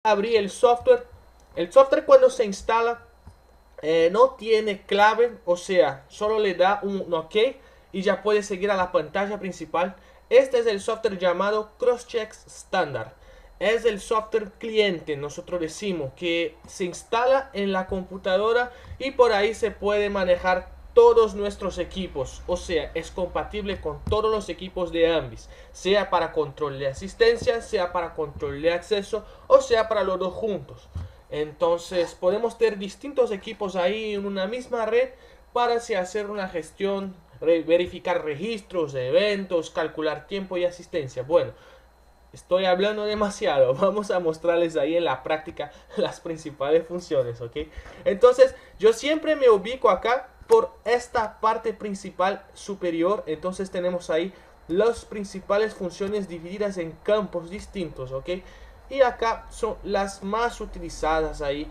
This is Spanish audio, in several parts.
abrir el software. El software cuando se instala no tiene clave, o sea, solo le da un OK y ya puede seguir a la pantalla principal. Este es el software llamado Crosscheck Standard. Es el software cliente, nosotros decimos, que se instala en la computadora y por ahí se puede manejar todos nuestros equipos, o sea, es compatible con todos los equipos de Ambis, sea para control de asistencia, sea para control de acceso, o sea para los dos juntos. Entonces podemos tener distintos equipos ahí en una misma red para así hacer una gestión, verificar registros de eventos, calcular tiempo y asistencia. Bueno, estoy hablando demasiado. Vamos a mostrarles ahí en la práctica las principales funciones, ¿ok? Entonces, yo siempre me ubico acá por esta parte principal superior. Entonces tenemos ahí las principales funciones divididas en campos distintos, ¿ok? Y acá son las más utilizadas ahí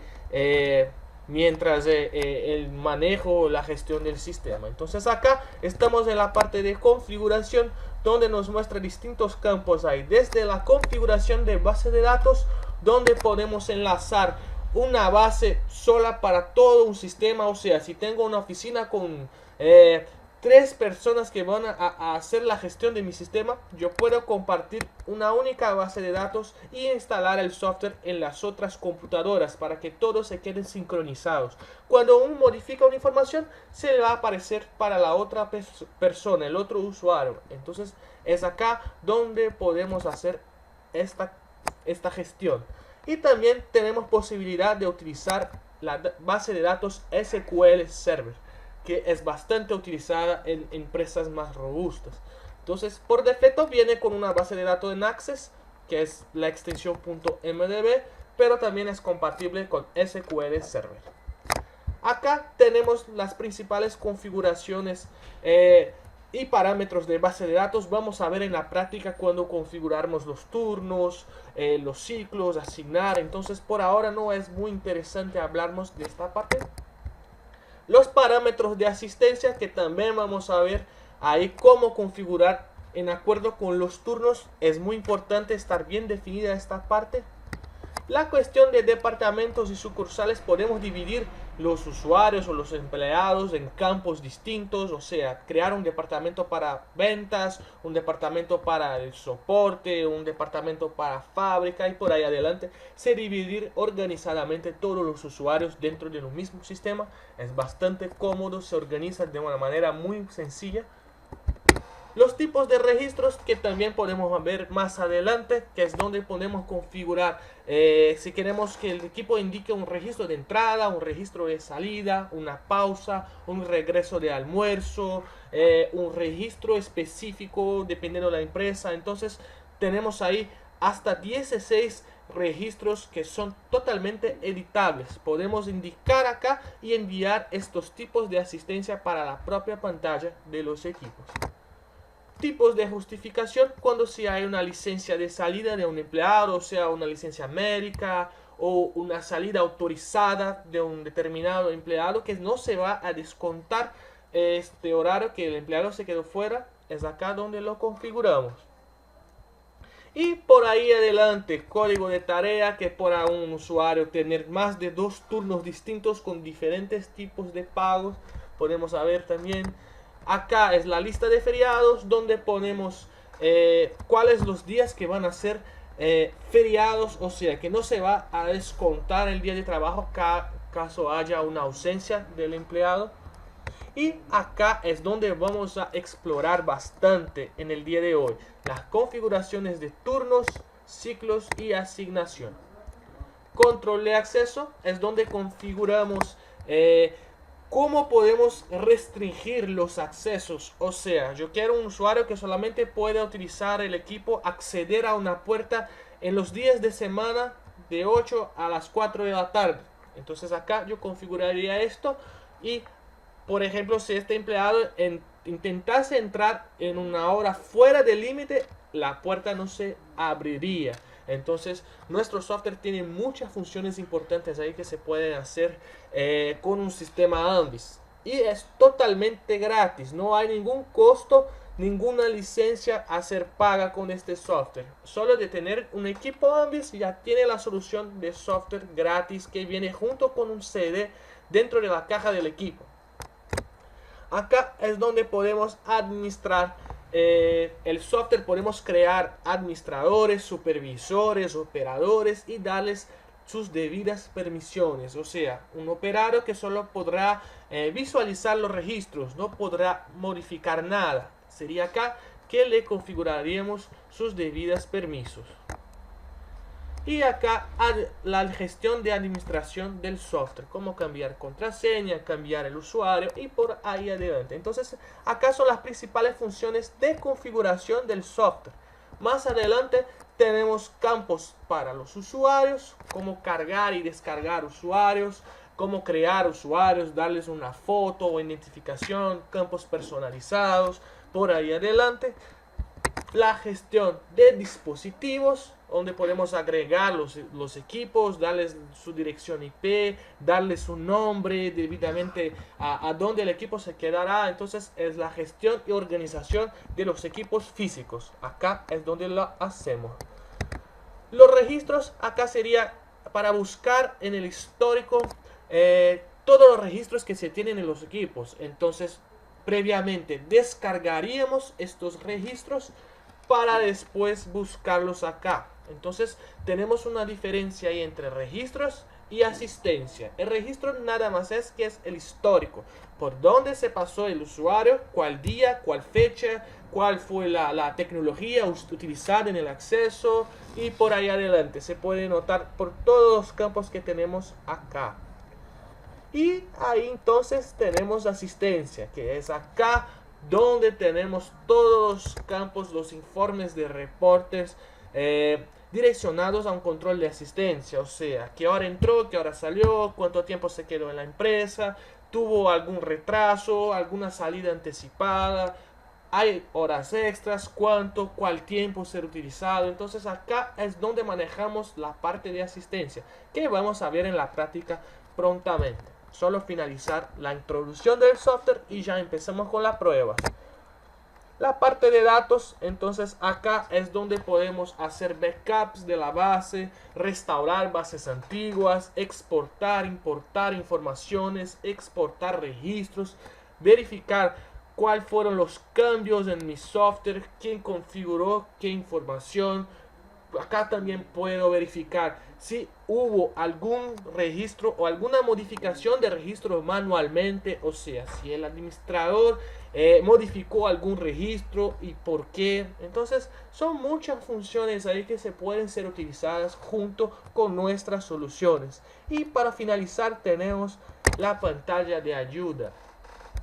mientras el manejo, la gestión del sistema. Entonces acá estamos en la parte de configuración, donde nos muestra distintos campos ahí, desde la configuración de base de datos, donde podemos enlazar una base sola para todo un sistema. O sea, si tengo una oficina con 3 personas que van a hacer la gestión de mi sistema, yo puedo compartir una única base de datos y instalar el software en las otras computadoras para que todos se queden sincronizados. Cuando uno modifica una información, se le va a aparecer para la otra persona, el otro usuario. Entonces es acá donde podemos hacer esta gestión. Y también tenemos posibilidad de utilizar la base de datos SQL Server, que es bastante utilizada en empresas más robustas. Entonces, por defecto viene con una base de datos en Access, que es la extensión .mdb, pero también es compatible con SQL Server. Acá tenemos las principales configuraciones y parámetros de base de datos. Vamos a ver en la práctica cuando configuramos los turnos, los ciclos, asignar. Entonces por ahora no es muy interesante hablarnos de esta parte. Los parámetros de asistencia, que también vamos a ver ahí cómo configurar en acuerdo con los turnos. Es muy importante estar bien definida esta parte. La cuestión de departamentos y sucursales, podemos dividir los usuarios o los empleados en campos distintos, o sea, crear un departamento para ventas, un departamento para el soporte, un departamento para fábrica y por ahí adelante. Se dividir organizadamente todos los usuarios dentro de un mismo sistema. Es bastante cómodo, se organizan de una manera muy sencilla. Los tipos de registros, que también podemos ver más adelante, que es donde podemos configurar si queremos que el equipo indique un registro de entrada, un registro de salida, una pausa, un regreso de almuerzo, un registro específico dependiendo de la empresa. Entonces tenemos ahí hasta 16 registros que son totalmente editables. Podemos indicar acá y enviar estos tipos de asistencia para la propia pantalla de los equipos. Tipos de justificación, cuando si hay una licencia de salida de un empleado, o sea, una licencia médica o una salida autorizada de un determinado empleado, que no se va a descontar este horario que el empleado se quedó fuera. Es acá donde lo configuramos. Y por ahí adelante, código de tarea, que para un usuario tener más de 2 turnos distintos con diferentes tipos de pagos. Podemos saber también. Acá es la lista de feriados, donde ponemos cuáles los días que van a ser feriados, o sea que no se va a descontar el día de trabajo caso haya una ausencia del empleado. Y acá es donde vamos a explorar bastante en el día de hoy las configuraciones de turnos, ciclos y asignación. Control de acceso es donde configuramos cómo podemos restringir los accesos. O sea, yo quiero un usuario que solamente pueda utilizar el equipo, acceder a una puerta en los días de semana de 8 a las 4 de la tarde. Entonces acá yo configuraría esto y, por ejemplo, si este empleado intentase entrar en una hora fuera del límite, la puerta no se abriría. Entonces nuestro software tiene muchas funciones importantes ahí que se pueden hacer con un sistema Ambis. Y es totalmente gratis, no hay ningún costo ninguna licencia a ser paga con este software. Solo de tener un equipo Ambis ya tiene la solución de software gratis que viene junto con un CD dentro de la caja del equipo. Acá es donde podemos administrar el software, podemos crear administradores, supervisores, operadores y darles sus debidas permisiones. O sea, un operario que solo podrá visualizar los registros, no podrá modificar nada. Sería acá que le configuraríamos sus debidas permisos. Y acá la gestión de administración del software, como cambiar contraseña, cambiar el usuario y por ahí adelante. Entonces acá son las principales funciones de configuración del software. Más adelante tenemos campos para los usuarios, como cargar y descargar usuarios, cómo crear usuarios, darles una foto o identificación, campos personalizados, por ahí adelante. La gestión de dispositivos, donde podemos agregar los equipos, darles su dirección IP, darles su nombre debidamente a dónde el equipo se quedará. Entonces es la gestión y organización de los equipos físicos. Acá es donde lo hacemos. Los registros, acá sería para buscar en el histórico todos los registros que se tienen en los equipos. Entonces previamente descargaríamos estos registros para después buscarlos acá. Entonces tenemos una diferencia ahí entre registros y asistencia. El registro nada más es que es el histórico, por dónde se pasó el usuario, cuál día, cuál fecha, cuál fue la tecnología utilizada en el acceso y por ahí adelante. Se puede notar por todos los campos que tenemos acá. Y ahí entonces tenemos asistencia, que es acá donde tenemos todos los campos, los informes de reportes direccionados a un control de asistencia. O sea, qué hora entró, qué hora salió, cuánto tiempo se quedó en la empresa, tuvo algún retraso, alguna salida anticipada, hay horas extras, cuál tiempo ser utilizado. Entonces acá es donde manejamos la parte de asistencia, que vamos a ver en la práctica prontamente. Solo finalizar la introducción del software y ya empezamos con la prueba. La parte de datos, entonces acá es donde podemos hacer backups de la base, restaurar bases antiguas, exportar, importar informaciones, exportar registros, verificar cuáles fueron los cambios en mi software, quién configuró qué información. Acá también puedo verificar si hubo algún registro o alguna modificación de registro manualmente, o sea, si el administrador modificó algún registro y por qué. Entonces son muchas funciones ahí que se pueden ser utilizadas junto con nuestras soluciones. Y para finalizar tenemos la pantalla de ayuda.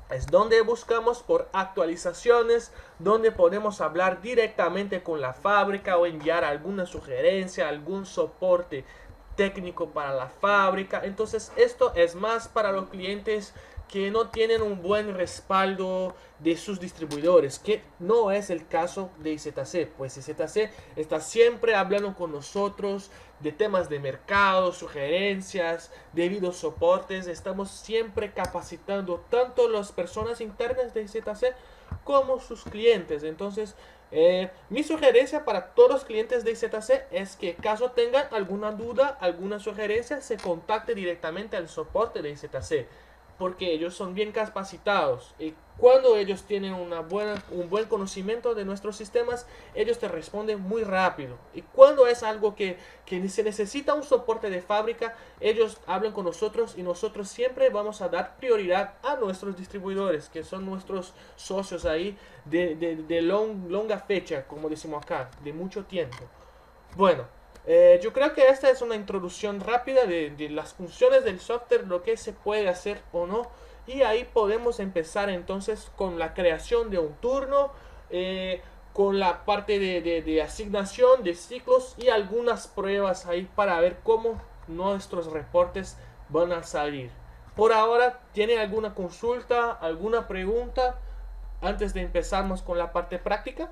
Es donde buscamos por actualizaciones, donde podemos hablar directamente con la fábrica o enviar alguna sugerencia, algún soporte técnico para la fábrica. Entonces esto es más para los clientes que no tienen un buen respaldo de sus distribuidores, que no es el caso de IZC, pues IZC está siempre hablando con nosotros de temas de mercado, sugerencias, debidos soportes. Estamos siempre capacitando tanto las personas internas de IZC como sus clientes. Entonces mi sugerencia para todos los clientes de IZC es que caso tengan alguna duda, alguna sugerencia, se contacte directamente al soporte de IZC, porque ellos son bien capacitados y cuando ellos tienen un buen conocimiento de nuestros sistemas, ellos te responden muy rápido. Y cuando es algo que se necesita un soporte de fábrica, ellos hablan con nosotros y nosotros siempre vamos a dar prioridad a nuestros distribuidores, que son nuestros socios ahí de longa fecha, como decimos acá, de mucho tiempo. Bueno, yo creo que esta es una introducción rápida de las funciones del software, lo que se puede hacer o no. Y ahí podemos empezar entonces con la creación de un turno, con la parte de asignación de ciclos y algunas pruebas ahí para ver cómo nuestros reportes van a salir. Por ahora, ¿tiene alguna consulta, alguna pregunta antes de empezarnos con la parte práctica?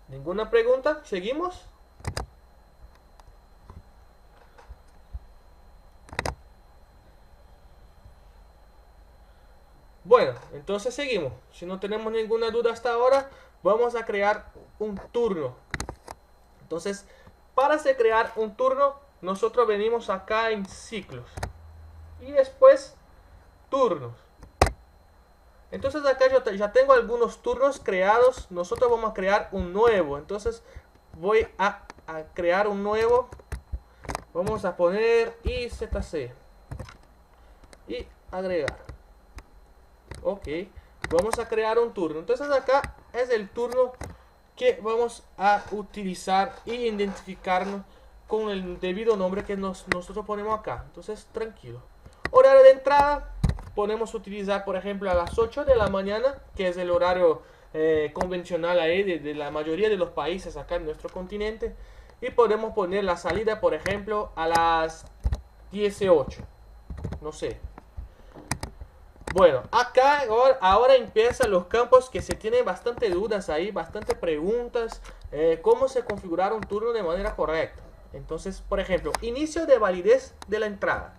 ¿Ninguna pregunta? ¿Seguimos? entonces seguimos. Si no tenemos ninguna duda hasta ahora, vamos a crear un turno. Entonces, para crear un turno, nosotros venimos acá en ciclos. Y después, turnos. Entonces acá yo ya tengo algunos turnos creados. Nosotros vamos a crear un nuevo. Entonces voy a crear un nuevo. Vamos a poner IZC. Y agregar. Ok. Vamos a crear un turno. Entonces acá es el turno que vamos a utilizar y identificarnos con el debido nombre que nosotros ponemos acá. Entonces tranquilo. Horario de entrada. Podemos utilizar, por ejemplo, a las 8 de la mañana, que es el horario convencional ahí de la mayoría de los países acá en nuestro continente. Y podemos poner la salida, por ejemplo, a las 18. No sé. Bueno, acá ahora empiezan los campos que se tienen bastante dudas ahí, bastante preguntas. Cómo se configurar un turno de manera correcta. Entonces, por ejemplo, inicio de validez de la entrada.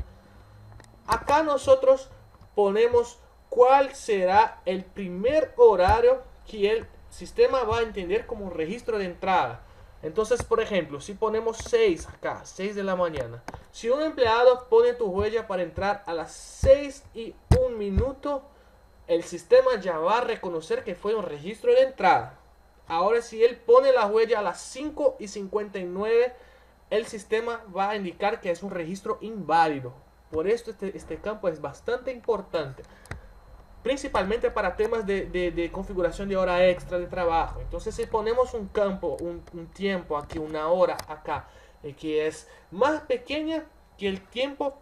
Acá nosotros ponemos cuál será el primer horario que el sistema va a entender como registro de entrada. Entonces, por ejemplo, si ponemos 6 acá, 6 de la mañana. Si un empleado pone tu huella para entrar a las 6:01, el sistema ya va a reconocer que fue un registro de entrada. Ahora, si él pone la huella a las 5:59, el sistema va a indicar que es un registro inválido. Por esto este campo es bastante importante, principalmente para temas de configuración de hora extra de trabajo. Entonces, si ponemos un campo, un tiempo aquí, una hora acá, que es más pequeña que el tiempo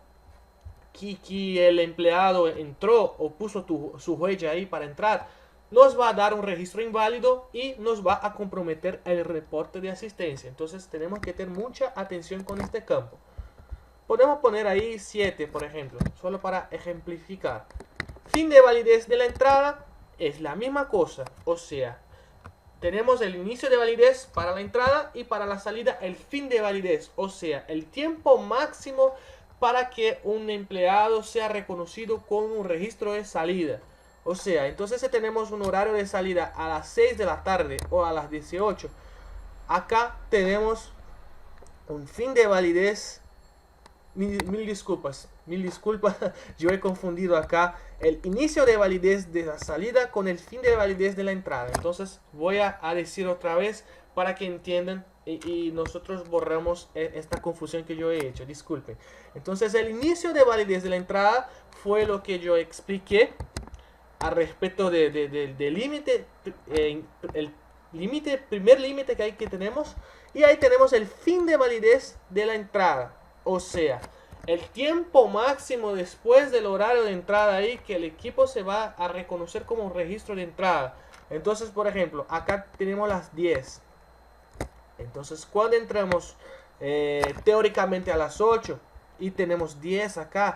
que el empleado entró o puso su huella ahí para entrar, nos va a dar un registro inválido y nos va a comprometer el reporte de asistencia. Entonces tenemos que tener mucha atención con este campo. Podemos poner ahí 7, por ejemplo, solo para ejemplificar. Fin de validez de la entrada es la misma cosa. O sea, tenemos el inicio de validez para la entrada y para la salida el fin de validez. O sea, el tiempo máximo para que un empleado sea reconocido con un registro de salida. O sea, entonces si tenemos un horario de salida a las 6 de la tarde o a las 18, acá tenemos un fin de validez. Mil disculpas, yo he confundido acá el inicio de validez de la salida con el fin de validez de la entrada. Entonces voy a decir otra vez para que entiendan y nosotros borramos esta confusión que yo he hecho, disculpen. Entonces el inicio de validez de la entrada fue lo que yo expliqué al respecto del límite, el primer límite que tenemos, y ahí tenemos el fin de validez de la entrada. O sea, el tiempo máximo después del horario de entrada ahí que el equipo se va a reconocer como un registro de entrada. Entonces, por ejemplo, acá tenemos las 10. Entonces, cuando entramos teóricamente a las 8 y tenemos 10 acá,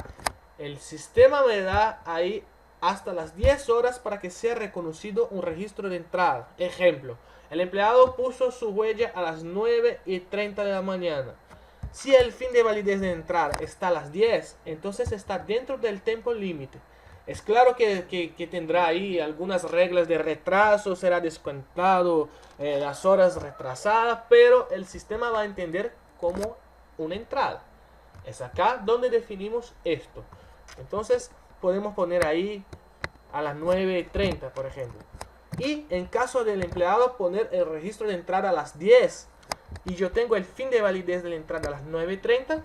el sistema me da ahí hasta las 10 horas para que sea reconocido un registro de entrada. Ejemplo, el empleado puso su huella a las 9:30 de la mañana. Si el fin de validez de entrada está a las 10, entonces está dentro del tiempo límite. Es claro que tendrá ahí algunas reglas de retraso, será descontado las horas retrasadas, pero el sistema va a entender como una entrada. Es acá donde definimos esto. Entonces podemos poner ahí a las 9:30, por ejemplo. Y en caso del empleado poner el registro de entrada a las 10 y yo tengo el fin de validez de la entrada a las 9:30,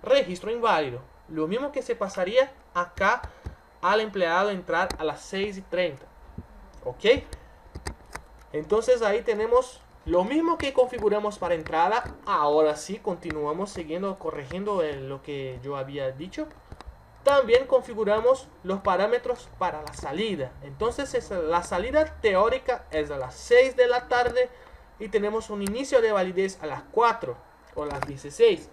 registro inválido. Lo mismo que se pasaría acá al empleado entrar a las 6:30. ¿Ok? Entonces ahí tenemos lo mismo que configuramos para entrada. Ahora sí, continuamos siguiendo, corrigiendo lo que yo había dicho. También configuramos los parámetros para la salida. Entonces la salida teórica es a las 6 de la tarde y tenemos un inicio de validez a las 4 o las 16.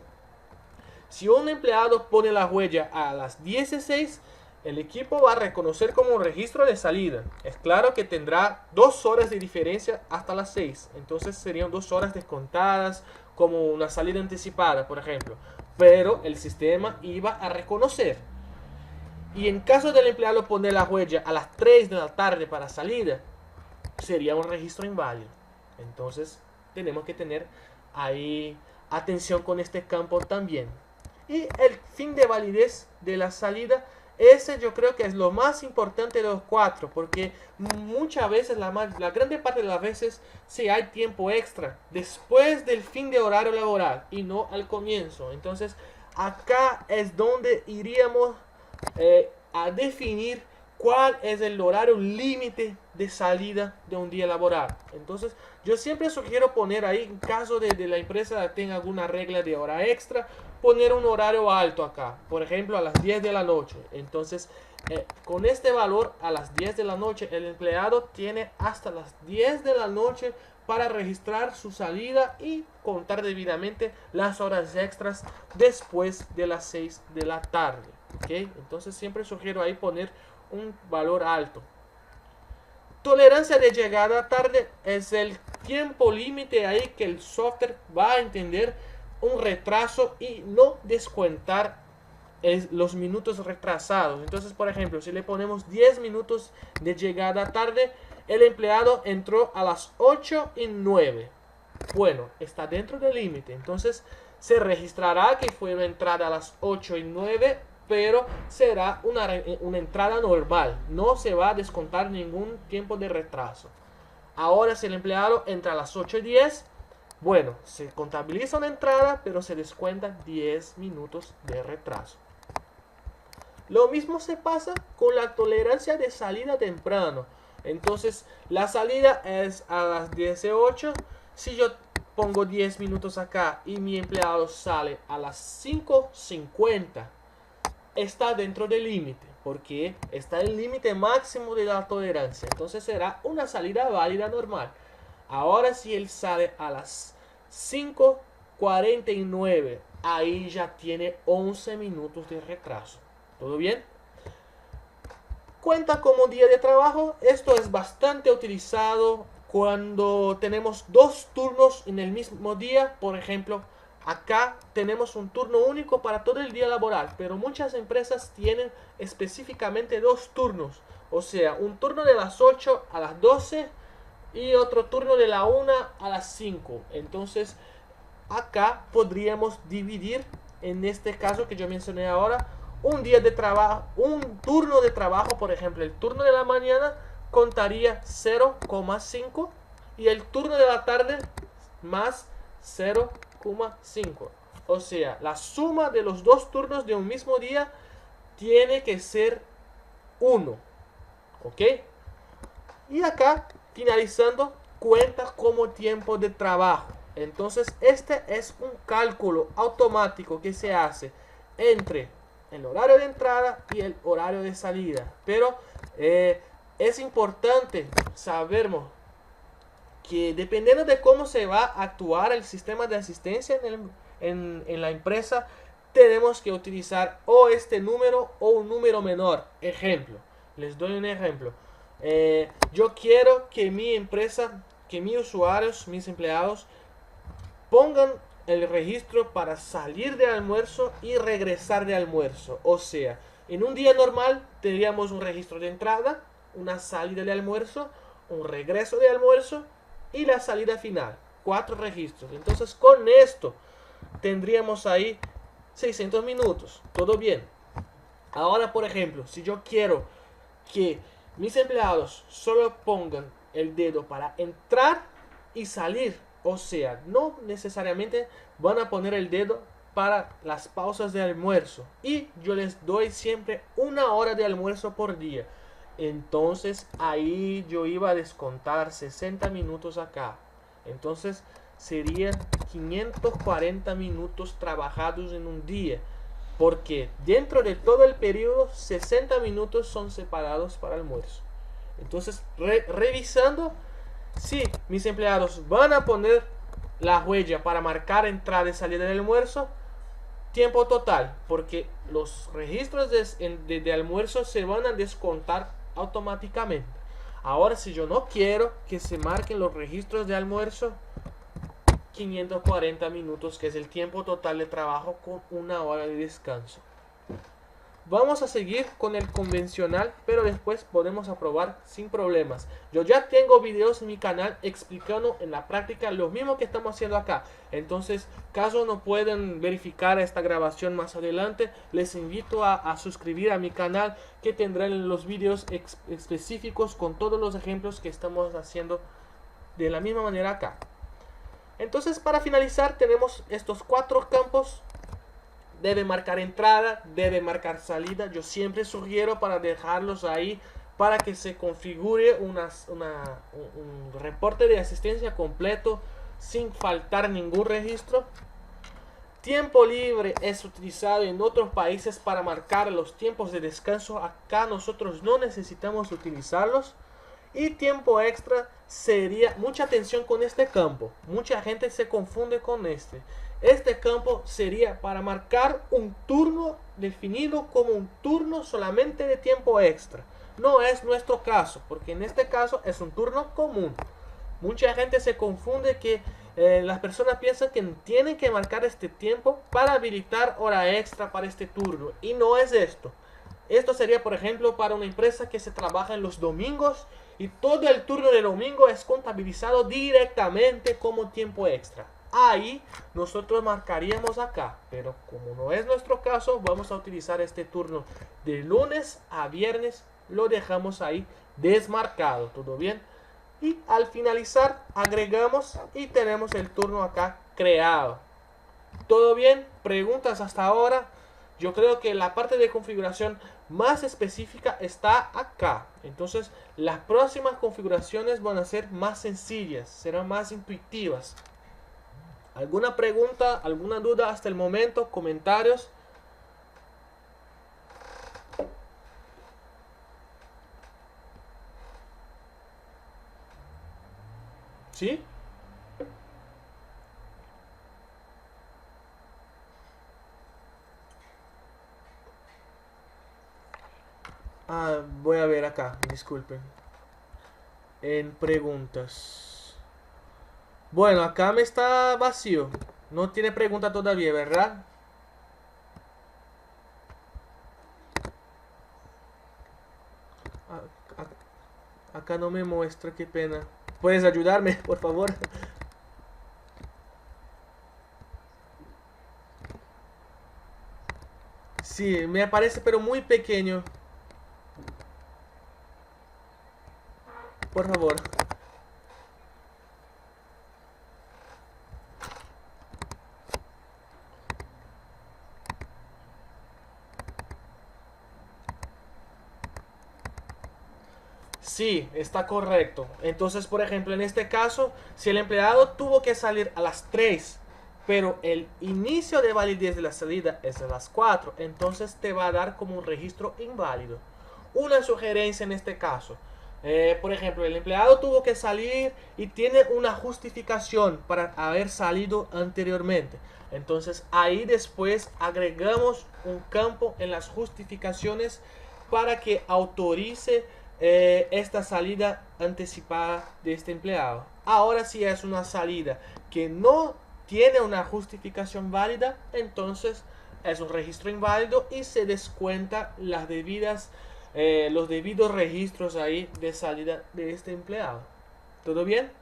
Si un empleado pone la huella a las 16, el equipo va a reconocer como un registro de salida. Es claro que tendrá 2 horas de diferencia hasta las 6. Entonces serían 2 horas descontadas como una salida anticipada, por ejemplo. Pero el sistema iba a reconocer. Y en caso del empleado poner la huella a las 3 de la tarde para salida, sería un registro inválido. Entonces tenemos que tener ahí atención con este campo también. Y el fin de validez de la salida, ese yo creo que es lo más importante de los cuatro, porque muchas veces, la grande parte de las veces, si hay tiempo extra después del fin de horario laboral y no al comienzo. Entonces acá es donde iríamos a definir cuál es el horario límite de salida de un día laboral. Entonces yo siempre sugiero poner ahí, en caso de la empresa tenga alguna regla de hora extra, poner un horario alto acá, por ejemplo a las 10 de la noche. Entonces con este valor a las 10 de la noche, el empleado tiene hasta las 10 de la noche para registrar su salida y contar debidamente las horas extras después de las 6 de la tarde. ¿Okay? Entonces siempre sugiero ahí poner un valor alto. Tolerancia de llegada tarde es el tiempo límite ahí que el software va a entender un retraso y no descontar los minutos retrasados. Entonces, por ejemplo, si le ponemos 10 minutos de llegada tarde, el empleado entró a las 8:09. Bueno, está dentro del límite. Entonces, se registrará que fue una entrada a las 8:09, pero será una entrada normal. No se va a descontar ningún tiempo de retraso. Ahora, si el empleado entra a las 8:10, bueno, se contabiliza una entrada, pero se descuenta 10 minutos de retraso. Lo mismo se pasa con la tolerancia de salida temprano. Entonces, la salida es a las 18. Si yo pongo 10 minutos acá y mi empleado sale a las 5:50, está dentro del límite, porque está el límite máximo de la tolerancia. Entonces será una salida válida normal. Ahora si él sale a las 5:49, ahí ya tiene 11 minutos de retraso. ¿Todo bien? Cuenta como día de trabajo. Esto es bastante utilizado cuando tenemos dos turnos en el mismo día. Por ejemplo, acá tenemos un turno único para todo el día laboral, pero muchas empresas tienen específicamente dos turnos. O sea, un turno de las 8 a las 12 y otro turno de la 1 a las 5. Entonces, acá podríamos dividir, en este caso que yo mencioné ahora, un día de trabajo, un turno de trabajo. Por ejemplo, el turno de la mañana contaría 0,5 y el turno de la tarde más 0,5. O sea, la suma de los dos turnos de un mismo día tiene que ser 1. ¿Ok? Y acá, finalizando, cuenta como tiempo de trabajo. Entonces, este es un cálculo automático que se hace entre el horario de entrada y el horario de salida. Pero es importante sabermos que dependiendo de cómo se va a actuar el sistema de asistencia en la empresa, tenemos que utilizar o este número o un número menor. Ejemplo, les doy un ejemplo. Yo quiero que mi empresa, que mis usuarios, mis empleados, pongan el registro para salir de almuerzo y regresar de almuerzo. O sea, en un día normal tendríamos un registro de entrada, una salida de almuerzo, un regreso de almuerzo y la salida final. 4 registros. Entonces con esto tendríamos ahí 600 minutos. Todo bien. Ahora, por ejemplo, si yo quiero que mis empleados solo pongan el dedo para entrar y salir, o sea, no necesariamente van a poner el dedo para las pausas de almuerzo, y yo les doy siempre 1 hora de almuerzo por día, entonces ahí yo iba a descontar 60 minutos acá. Entonces serían 540 minutos trabajados en un día, porque dentro de todo el periodo 60 minutos son separados para almuerzo. Entonces, revisando si mis empleados van a poner la huella para marcar entrada y salida del almuerzo, tiempo total, porque los registros de almuerzo se van a descontar automáticamente. Ahora, si yo no quiero que se marquen los registros de almuerzo, 540 minutos, que es el tiempo total de trabajo con 1 hora de descanso. vamos a seguir con el convencional, pero después podemos aprobar sin problemas. Yo ya tengo videos en mi canal explicando en la práctica lo mismo que estamos haciendo acá. Entonces, caso no puedan verificar esta grabación más adelante, les invito a suscribir a mi canal, que tendrán los videos específicos con todos los ejemplos que estamos haciendo de la misma manera acá. Entonces, para finalizar, tenemos estos 4 campos. Debe marcar entrada, debe marcar salida. Yo siempre sugiero para dejarlos ahí para que se configure un reporte de asistencia completo sin faltar ningún registro. Tiempo libre es utilizado en otros países para marcar los tiempos de descanso. Acá nosotros no necesitamos utilizarlos. Y tiempo extra sería, mucha atención con este campo, mucha gente se confunde con este campo sería para marcar un turno definido como un turno solamente de tiempo extra. No es nuestro caso, porque en este caso es un turno común. Mucha gente se confunde que las personas piensan que tienen que marcar este tiempo para habilitar hora extra para este turno, y no es esto. Esto sería, por ejemplo, para una empresa que se trabaja en los domingos y todo el turno de domingo es contabilizado directamente como tiempo extra. Ahí nosotros marcaríamos acá, pero como no es nuestro caso, vamos a utilizar este turno de lunes a viernes, lo dejamos ahí desmarcado, ¿todo bien? Y al finalizar agregamos y tenemos el turno acá creado. ¿Todo bien? ¿Preguntas hasta ahora? Yo creo que la parte de configuración más específica está acá. Entonces, las próximas configuraciones van a ser más sencillas, serán más intuitivas. ¿Alguna pregunta, alguna duda hasta el momento? ¿Comentarios? ¿Sí? Voy a ver acá, disculpen. En preguntas. Bueno, acá me está vacío. No tiene pregunta todavía, ¿verdad? Acá no me muestra, qué pena. ¿Puedes ayudarme, por favor? Sí, me aparece pero muy pequeño. Por favor. Sí, está correcto. Entonces, por ejemplo, en este caso, si el empleado tuvo que salir a las 3, pero el inicio de validez de la salida es a las 4, entonces te va a dar como un registro inválido. Una sugerencia en este caso. Por ejemplo, el empleado tuvo que salir y tiene una justificación para haber salido anteriormente. Entonces ahí después agregamos un campo en las justificaciones para que autorice esta salida anticipada de este empleado. Ahora, si es una salida que no tiene una justificación válida, entonces es un registro inválido y se descuenta las debidas, los debidos registros ahí de salida de este empleado. ¿Todo bien?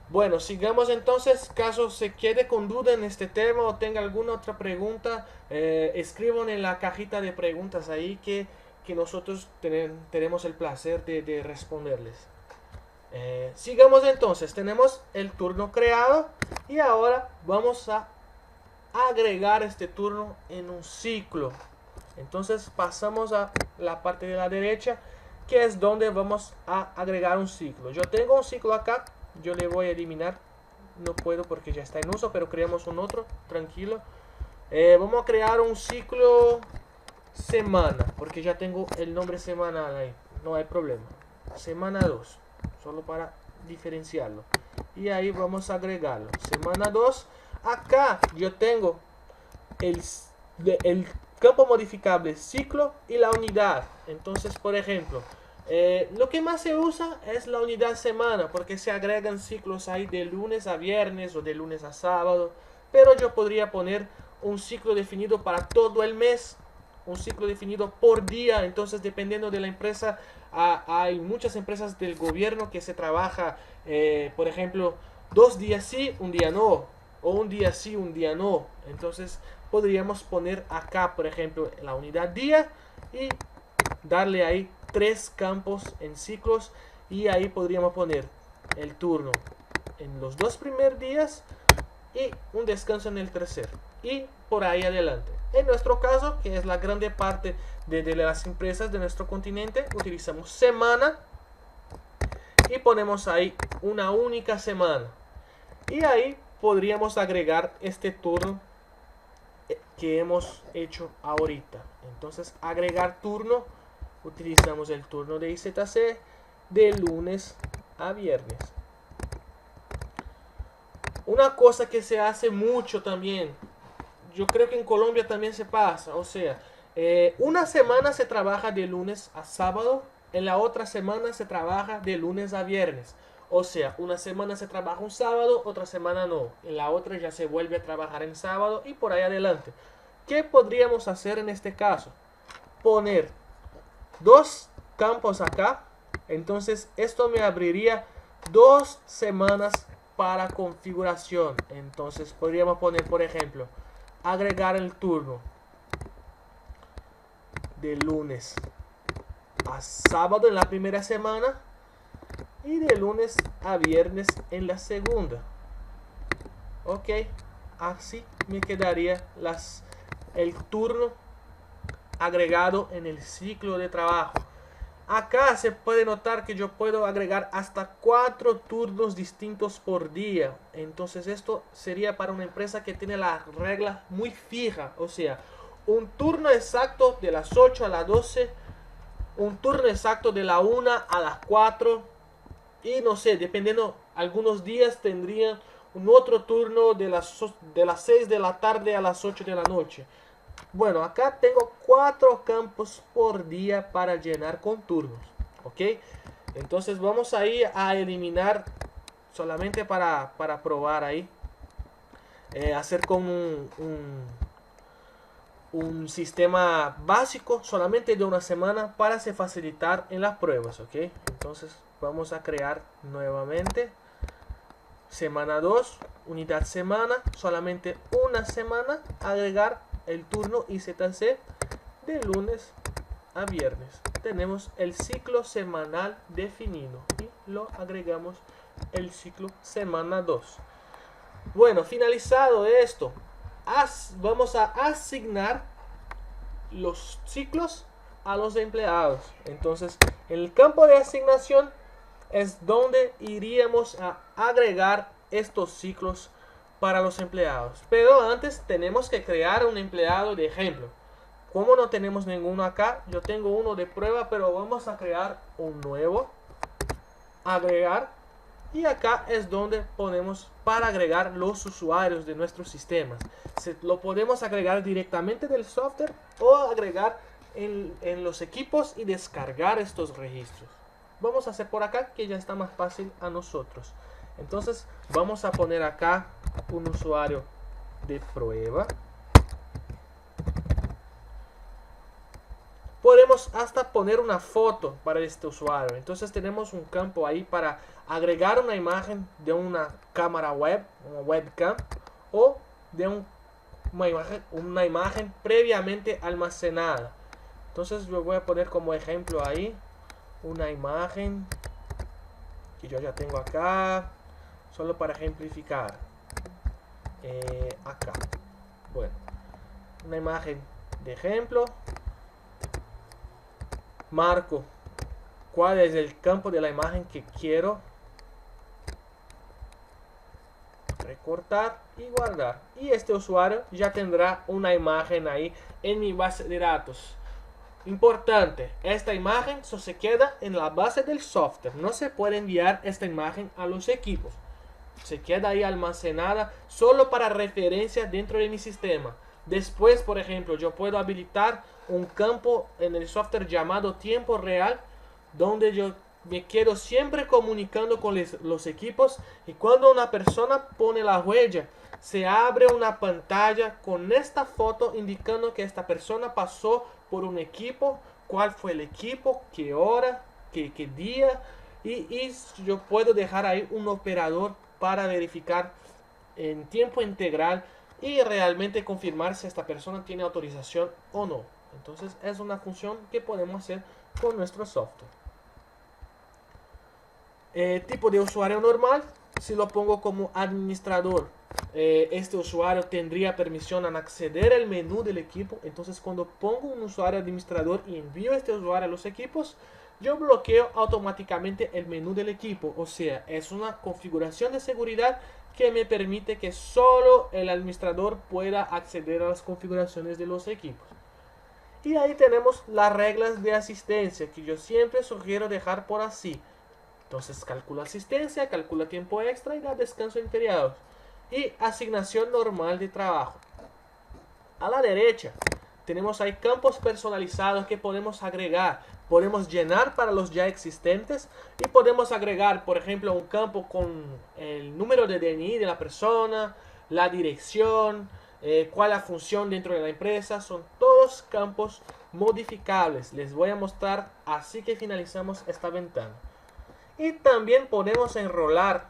Bueno, sigamos entonces. Caso se quede con duda en este tema o tenga alguna otra pregunta, escriban en la cajita de preguntas ahí que nosotros tenemos el placer de responderles. Sigamos entonces. Tenemos el turno creado y ahora vamos a agregar este turno en un ciclo. Entonces pasamos a la parte de la derecha, que es donde vamos a agregar un ciclo. Yo tengo un ciclo acá. Yo le voy a eliminar, no puedo porque ya está en uso, pero creamos un otro, tranquilo. Vamos a crear un ciclo semana, porque ya tengo el nombre semanal ahí, no hay problema. Semana 2, solo para diferenciarlo. Y ahí vamos a agregarlo. Semana 2, acá yo tengo el campo modificable ciclo y la unidad. Entonces, por ejemplo, Lo que más se usa es la unidad semana, porque se agregan ciclos ahí de lunes a viernes o de lunes a sábado. Pero yo podría poner un ciclo definido para todo el mes, un ciclo definido por día. Entonces, dependiendo de la empresa, hay muchas empresas del gobierno que se trabaja, por ejemplo, 2 días sí, un día no, o un día sí, un día no. Entonces, podríamos poner acá, por ejemplo, la unidad día y darle ahí 3 campos en ciclos, y ahí podríamos poner el turno en los 2 primeros días y un descanso en el tercer, y por ahí adelante. En nuestro caso, que es la grande parte de las empresas de nuestro continente, utilizamos semana y ponemos ahí una única semana, y ahí podríamos agregar este turno que hemos hecho ahorita. Entonces, agregar turno, utilizamos el turno de IZC de lunes a viernes. Una cosa que se hace mucho también, yo creo que en Colombia también se pasa, o sea, una semana se trabaja de lunes a sábado, en la otra semana se trabaja de lunes a viernes. O sea, una semana se trabaja un sábado, otra semana no. En la otra ya se vuelve a trabajar en sábado y por ahí adelante. ¿Qué podríamos hacer en este caso? Poner 2 campos acá. Entonces esto me abriría 2 semanas para configuración. Entonces podríamos poner, por ejemplo, agregar el turno de lunes a sábado en la primera semana y de lunes a viernes en la segunda. Ok, así me quedaría el turno agregado en el ciclo de trabajo. Acá se puede notar que yo puedo agregar hasta 4 turnos distintos por día. Entonces esto sería para una empresa que tiene la regla muy fija. O sea, un turno exacto de las 8 a las 12. Un turno exacto de la 1 a las 4. Y no sé, dependiendo, algunos días tendrían un otro turno de las 6 de la tarde a las 8 de la noche. Bueno, acá tengo 4 campos por día para llenar con turnos. Ok, entonces vamos ahí a eliminar solamente para probar ahí. Hacer con un sistema básico solamente de una semana para se facilitar en las pruebas. Ok, entonces vamos a crear nuevamente semana 2, unidad semana, solamente una semana, agregar el turno IZC de lunes a viernes. Tenemos el ciclo semanal definido y lo agregamos el ciclo semana 2. Bueno, finalizado esto, vamos a asignar los ciclos a los empleados. Entonces, en el campo de asignación es donde iríamos a agregar estos ciclos para los empleados. Pero antes tenemos que crear un empleado de ejemplo. Como no tenemos ninguno acá, yo tengo uno de prueba, pero vamos a crear un nuevo, agregar, y acá es donde ponemos para agregar los usuarios de nuestros sistemas. Lo podemos agregar directamente del software o agregar en los equipos y descargar estos registros. Vamos a hacer por acá que ya está más fácil a nosotros. Entonces vamos a poner acá un usuario de prueba. Podemos hasta poner una foto para este usuario. Entonces tenemos un campo ahí para agregar una imagen de una cámara web, una webcam, o de una imagen previamente almacenada. Entonces yo voy a poner como ejemplo ahí una imagen que yo ya tengo acá, solo para ejemplificar. Acá, bueno, una imagen de ejemplo. Marco cuál es el campo de la imagen que quiero recortar y guardar, y este usuario ya tendrá una imagen ahí en mi base de datos. Importante, esta imagen solo se queda en la base del software, no se puede enviar esta imagen a los equipos, se queda ahí almacenada solo para referencia dentro de mi sistema. Después, por ejemplo, yo puedo habilitar un campo en el software llamado tiempo real donde yo me quedo siempre comunicando con los equipos, y cuando una persona pone la huella, se abre una pantalla con esta foto indicando que esta persona pasó por un equipo, cuál fue el equipo, qué hora, qué día, y yo puedo dejar ahí un operador para verificar en tiempo integral y realmente confirmar si esta persona tiene autorización o no. Entonces es una función que podemos hacer con nuestro software. Tipo de usuario normal, si lo pongo como administrador, este usuario tendría permisión en acceder al menú del equipo. Entonces cuando pongo un usuario administrador y envío este usuario a los equipos, yo bloqueo automáticamente el menú del equipo. O sea, es una configuración de seguridad que me permite que solo el administrador pueda acceder a las configuraciones de los equipos. Y ahí tenemos las reglas de asistencia, que yo siempre sugiero dejar por así. Entonces calcula asistencia, calcula tiempo extra y da descanso en feriados. Y asignación normal de trabajo. A la derecha tenemos ahí campos personalizados que podemos agregar. Podemos llenar para los ya existentes y podemos agregar, por ejemplo, un campo con el número de DNI de la persona, la dirección, cuál es la función dentro de la empresa. Son todos campos modificables. Les voy a mostrar así que finalizamos esta ventana. Y también podemos enrolar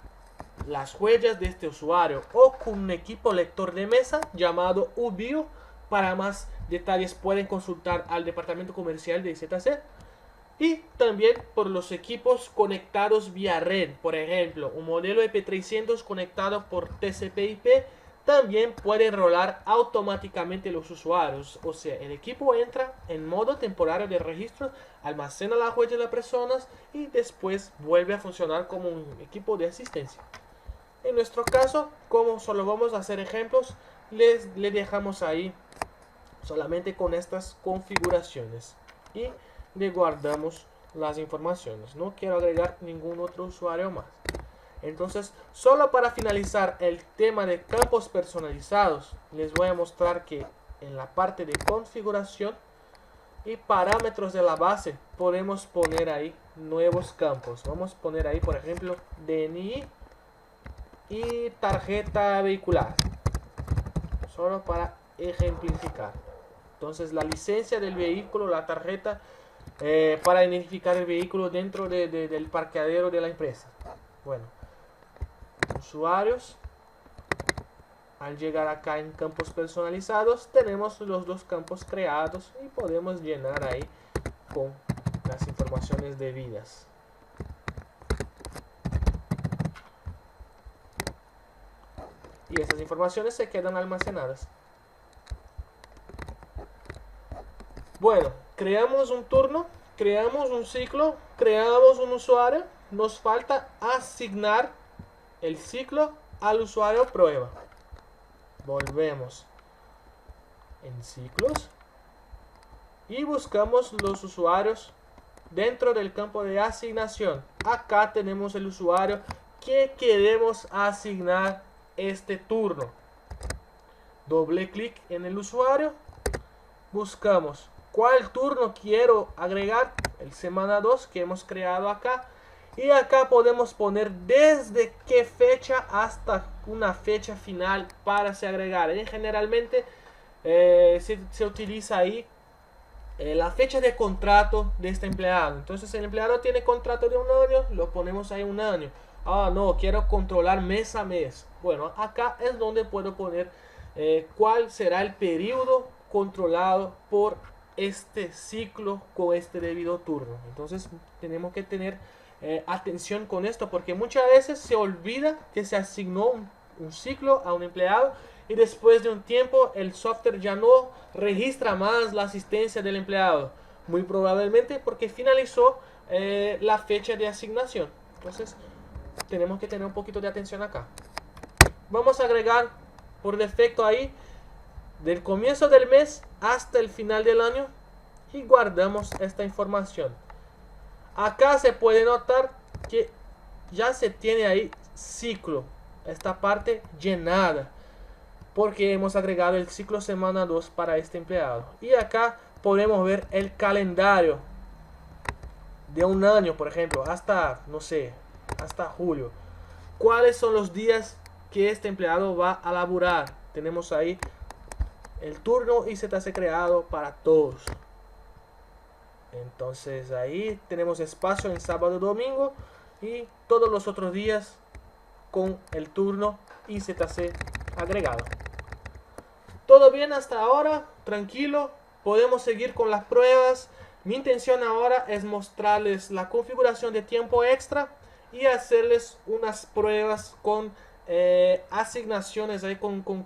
las huellas de este usuario o con un equipo lector de mesa llamado UBIO. Para más detalles pueden consultar al departamento comercial de ZC. Y también por los equipos conectados vía red, por ejemplo, un modelo EP300 conectado por TCP/IP también puede enrolar automáticamente los usuarios. O sea, el equipo entra en modo temporario de registro, almacena la huella de las personas y después vuelve a funcionar como un equipo de asistencia. En nuestro caso, como solo vamos a hacer ejemplos, le dejamos ahí solamente con estas configuraciones y le guardamos las informaciones. No quiero agregar ningún otro usuario más. Entonces, solo para finalizar el tema de campos personalizados, les voy a mostrar que en la parte de configuración y parámetros de la base podemos poner ahí nuevos campos. Vamos a poner ahí, por ejemplo, DNI y tarjeta vehicular, solo para ejemplificar. Entonces, la licencia del vehículo, la tarjeta para identificar el vehículo dentro del parqueadero de la empresa. Bueno, usuarios. Al llegar acá en campos personalizados, tenemos los dos campos creados y podemos llenar ahí con las informaciones debidas. Y esas informaciones se quedan almacenadas. Bueno, creamos un turno, creamos un ciclo, creamos un usuario. Nos falta asignar el ciclo al usuario prueba. Volvemos en ciclos y buscamos los usuarios dentro del campo de asignación. Acá tenemos el usuario que queremos asignar este turno. Doble clic en el usuario, buscamos cuál turno quiero agregar, el semana 2 que hemos creado acá. Y acá podemos poner desde qué fecha hasta una fecha final para se agregar. Generalmente se utiliza ahí la fecha de contrato de este empleado. Entonces el empleado tiene contrato de un año, lo ponemos ahí un año. Ah, no, quiero controlar mes a mes. Bueno, acá es donde puedo poner cuál será el periodo controlado por este ciclo con este debido turno. Entonces tenemos que tener atención con esto, porque muchas veces se olvida que se asignó un ciclo a un empleado y después de un tiempo el software ya no registra más la asistencia del empleado, muy probablemente porque finalizó la fecha de asignación. Entonces tenemos que tener un poquito de atención acá. Vamos a agregar por defecto ahí del comienzo del mes hasta el final del año y guardamos esta información. Acá se puede notar que ya se tiene ahí ciclo, esta parte llenada, porque hemos agregado el ciclo semana 2 para este empleado. Y acá podemos ver el calendario de un año, por ejemplo, hasta, no sé, hasta julio, ¿cuáles son los días que este empleado va a laburar? Tenemos ahí el turno IZC creado para todos. Entonces ahí tenemos espacio en sábado y domingo y todos los otros días con el turno IZC agregado. Todo bien hasta ahora, tranquilo, podemos seguir con las pruebas. Mi intención ahora es mostrarles la configuración de tiempo extra y hacerles unas pruebas con asignaciones, ahí con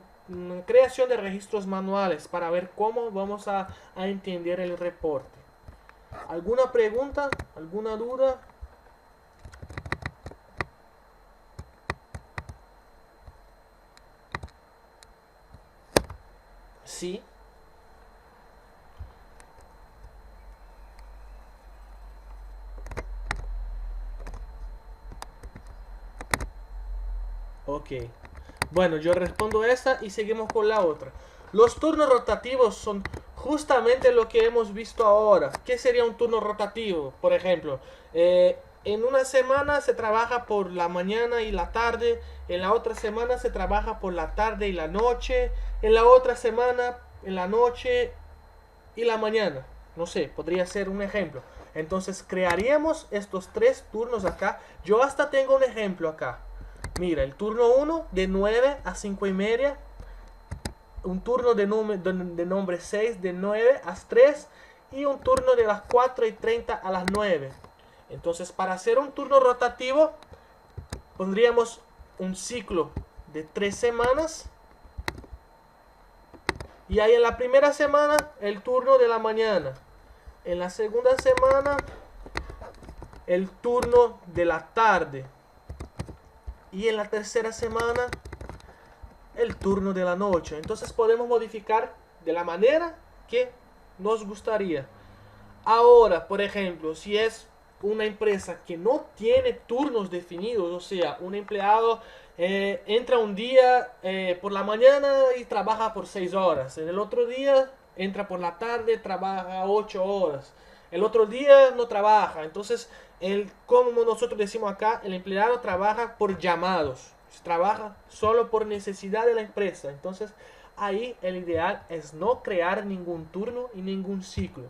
creación de registros manuales para ver cómo vamos a entender el reporte. ¿Alguna pregunta? ¿Alguna duda? Sí. Ok. Bueno, yo respondo esta y seguimos con la otra. Los turnos rotativos son justamente lo que hemos visto ahora. ¿Qué sería un turno rotativo? Por ejemplo, en una semana se trabaja por la mañana y la tarde, en la otra semana se trabaja por la tarde y la noche, en la otra semana en la noche y la mañana. No sé, podría ser un ejemplo. Entonces crearíamos estos tres turnos acá. Yo hasta tengo un ejemplo acá. Mira, el turno 1 de 9 a 5 y media. Un turno de nombre 6 de 9 a 3. Y un turno de las 4 y 30 a las 9. Entonces, para hacer un turno rotativo, pondríamos un ciclo de 3 semanas. Y ahí en la primera semana, el turno de la mañana. En la segunda semana, el turno de la tarde. Y en la tercera semana, el turno de la noche. Entonces podemos modificar de la manera que nos gustaría. Ahora, por ejemplo, si es una empresa que no tiene turnos definidos, o sea, un empleado entra un día por la mañana y trabaja por 6 horas. En el otro día entra por la tarde, trabaja 8 horas. El otro día no trabaja. Entonces, como nosotros decimos acá, el empleado trabaja por llamados. Trabaja solo por necesidad de la empresa. Entonces, ahí el ideal es no crear ningún turno y ningún ciclo.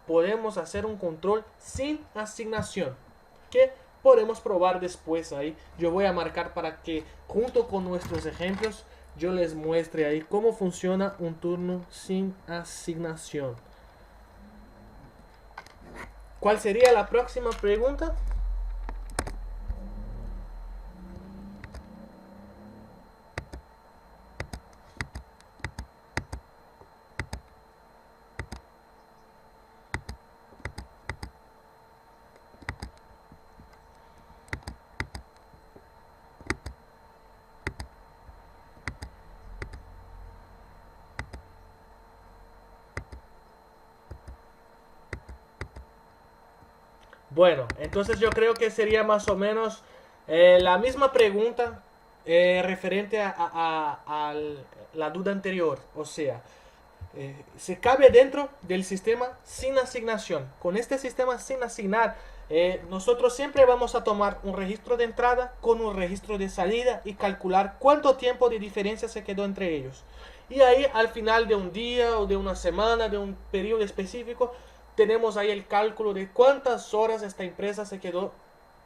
Podemos hacer un control sin asignación, que podemos probar después ahí. Yo voy a marcar para que junto con nuestros ejemplos yo les muestre ahí cómo funciona un turno sin asignación. ¿Cuál sería la próxima pregunta? Bueno, entonces yo creo que sería más o menos la misma pregunta referente a la duda anterior. O sea, se cabe dentro del sistema sin asignación. Con este sistema sin asignar, nosotros siempre vamos a tomar un registro de entrada con un registro de salida y calcular cuánto tiempo de diferencia se quedó entre ellos. Y ahí al final de un día o de una semana, de un periodo específico, tenemos ahí el cálculo de cuántas horas esta empresa se quedó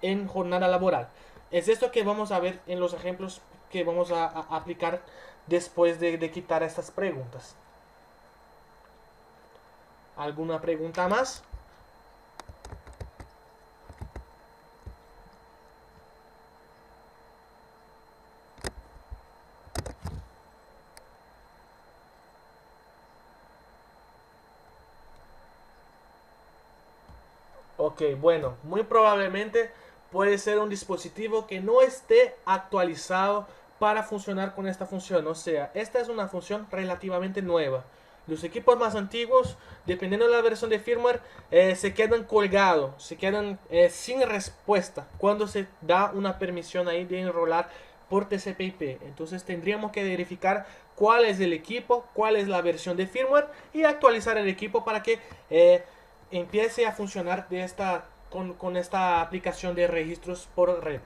en jornada laboral. Es esto que vamos a ver en los ejemplos que vamos a aplicar después de quitar estas preguntas. ¿Alguna pregunta más? Ok, bueno, muy probablemente puede ser un dispositivo que no esté actualizado para funcionar con esta función. O sea, esta es una función relativamente nueva. Los equipos más antiguos, dependiendo de la versión de firmware, se quedan colgados, se quedan sin respuesta cuando se da una permisión ahí de enrolar por TCP/IP. Entonces tendríamos que verificar cuál es el equipo, cuál es la versión de firmware y actualizar el equipo para que empiece a funcionar con esta aplicación de registros por red.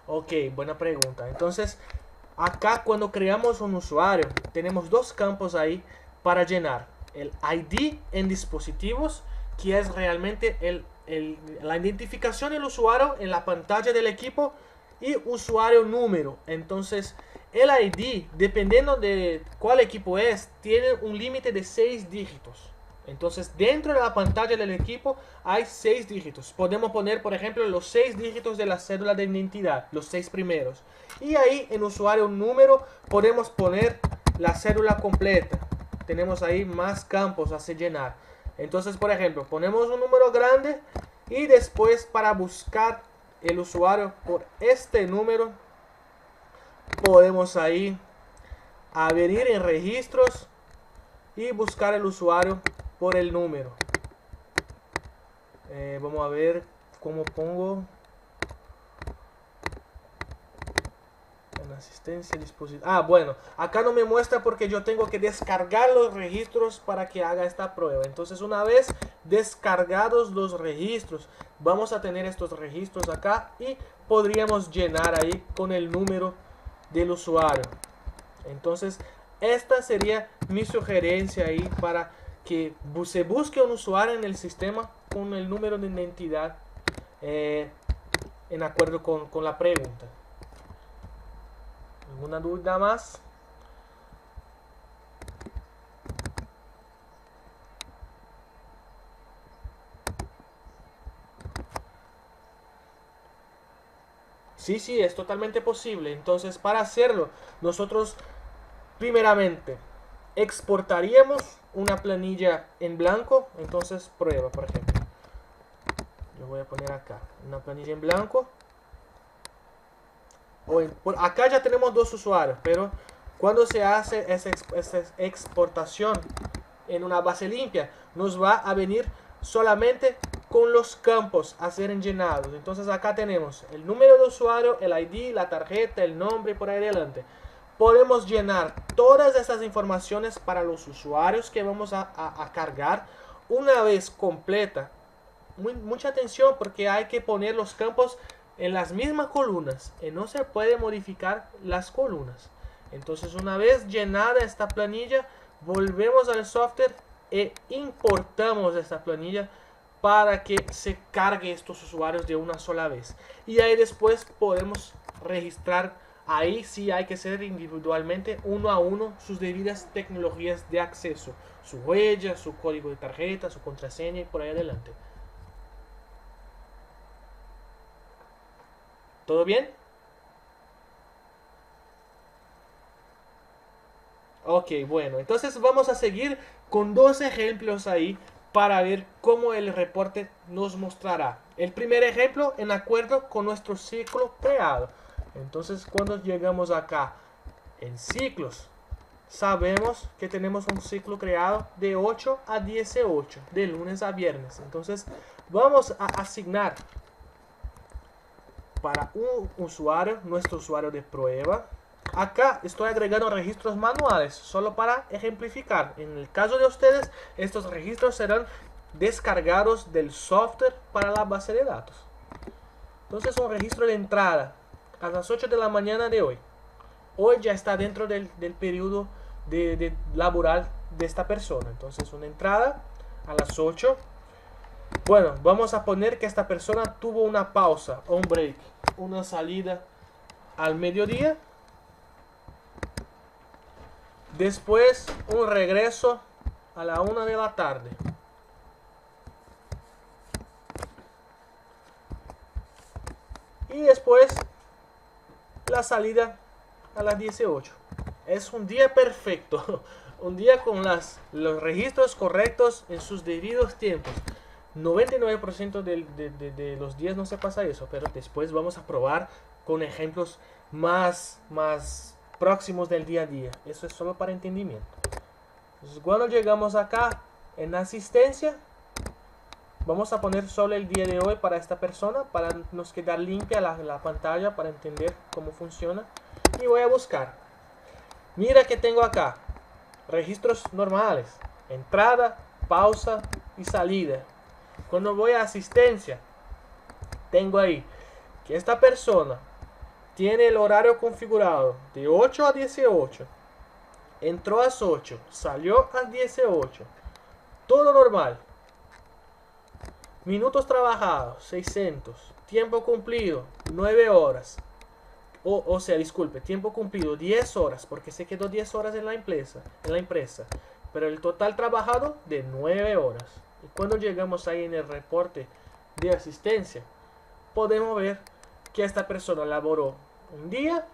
Ok, buena pregunta. Entonces, acá cuando creamos un usuario, tenemos dos campos ahí para llenar. El ID en dispositivos, que es realmente la identificación del usuario en la pantalla del equipo, y usuario número. Entonces, el ID, dependiendo de cuál equipo es, tiene un límite de 6 dígitos. Entonces, dentro de la pantalla del equipo hay 6 dígitos. Podemos poner, por ejemplo, los 6 dígitos de la cédula de identidad, los 6 primeros. Y ahí en usuario número podemos poner la cédula completa. Tenemos ahí más campos a llenar. Entonces, por ejemplo, ponemos un número grande y después para buscar el usuario por este número, podemos ahí venir en registros y buscar el usuario por el número. Vamos a ver cómo pongo en asistencia dispositiva. Bueno, acá no me muestra porque yo tengo que descargar los registros para que haga esta prueba. Entonces, una vez descargados los registros, vamos a tener estos registros acá y podríamos llenar ahí con el número del usuario. Entonces, esta sería mi sugerencia ahí para que se busque un usuario en el sistema con el número de identidad en acuerdo con la pregunta. ¿Alguna duda más? Sí, es totalmente posible. Entonces, para hacerlo, nosotros primeramente exportaríamos una planilla en blanco. Entonces, prueba, por ejemplo. Yo voy a poner acá una planilla en blanco. Por acá ya tenemos dos usuarios, pero cuando se hace esa exportación en una base limpia, nos va a venir solamente con los campos a ser llenados. Entonces acá tenemos el número de usuario, el ID, la tarjeta, el nombre y por ahí adelante. Podemos llenar todas estas informaciones para los usuarios que vamos a cargar una vez completa. Mucha atención porque hay que poner los campos en las mismas columnas y no se puede modificar las columnas. Entonces, una vez llenada esta planilla, volvemos al software e importamos esta planilla para que se cargue estos usuarios de una sola vez. Y ahí después podemos registrar, ahí sí hay que hacer individualmente, uno a uno, sus debidas tecnologías de acceso, su huella, su código de tarjeta, su contraseña y por ahí adelante. ¿Todo bien? Ok, bueno, entonces vamos a seguir con dos ejemplos ahí para ver cómo el reporte nos mostrará. El primer ejemplo en acuerdo con nuestro ciclo creado. Entonces, cuando llegamos acá en ciclos, sabemos que tenemos un ciclo creado de 8 a 18, de lunes a viernes. Entonces, vamos a asignar para un usuario, nuestro usuario de prueba. Acá estoy agregando registros manuales, solo para ejemplificar. En el caso de ustedes, estos registros serán descargados del software para la base de datos. Entonces, un registro de entrada a las 8 de la mañana de hoy. Hoy ya está dentro del periodo de laboral de esta persona. Entonces, una entrada a las 8. Bueno, vamos a poner que esta persona tuvo una pausa, un break, una salida al mediodía. Después un regreso a la 1 de la tarde. Y después la salida a las 18. Es un día perfecto. Un día con los registros correctos en sus debidos tiempos. 99% de los días no se pasa eso, pero después vamos a probar con ejemplos más próximos del día a día. Eso es solo para entendimiento. Entonces, cuando llegamos acá en asistencia, Vamos a poner solo el día de hoy para esta persona, para nos quedar limpia la pantalla, para entender cómo funciona. Y voy a buscar. Mira que tengo acá registros normales: entrada, pausa y salida. Cuando voy a asistencia, tengo ahí que esta persona tiene el horario configurado de 8 a 18. Entró a las 8, salió a las 18. Todo normal. Minutos trabajados, 600. Tiempo cumplido, 9 horas. O sea, disculpe, tiempo cumplido, 10 horas, porque se quedó 10 horas en la empresa. Pero el total trabajado de 9 horas. Y cuando llegamos ahí en el reporte de asistencia, podemos ver que esta persona laboró un día.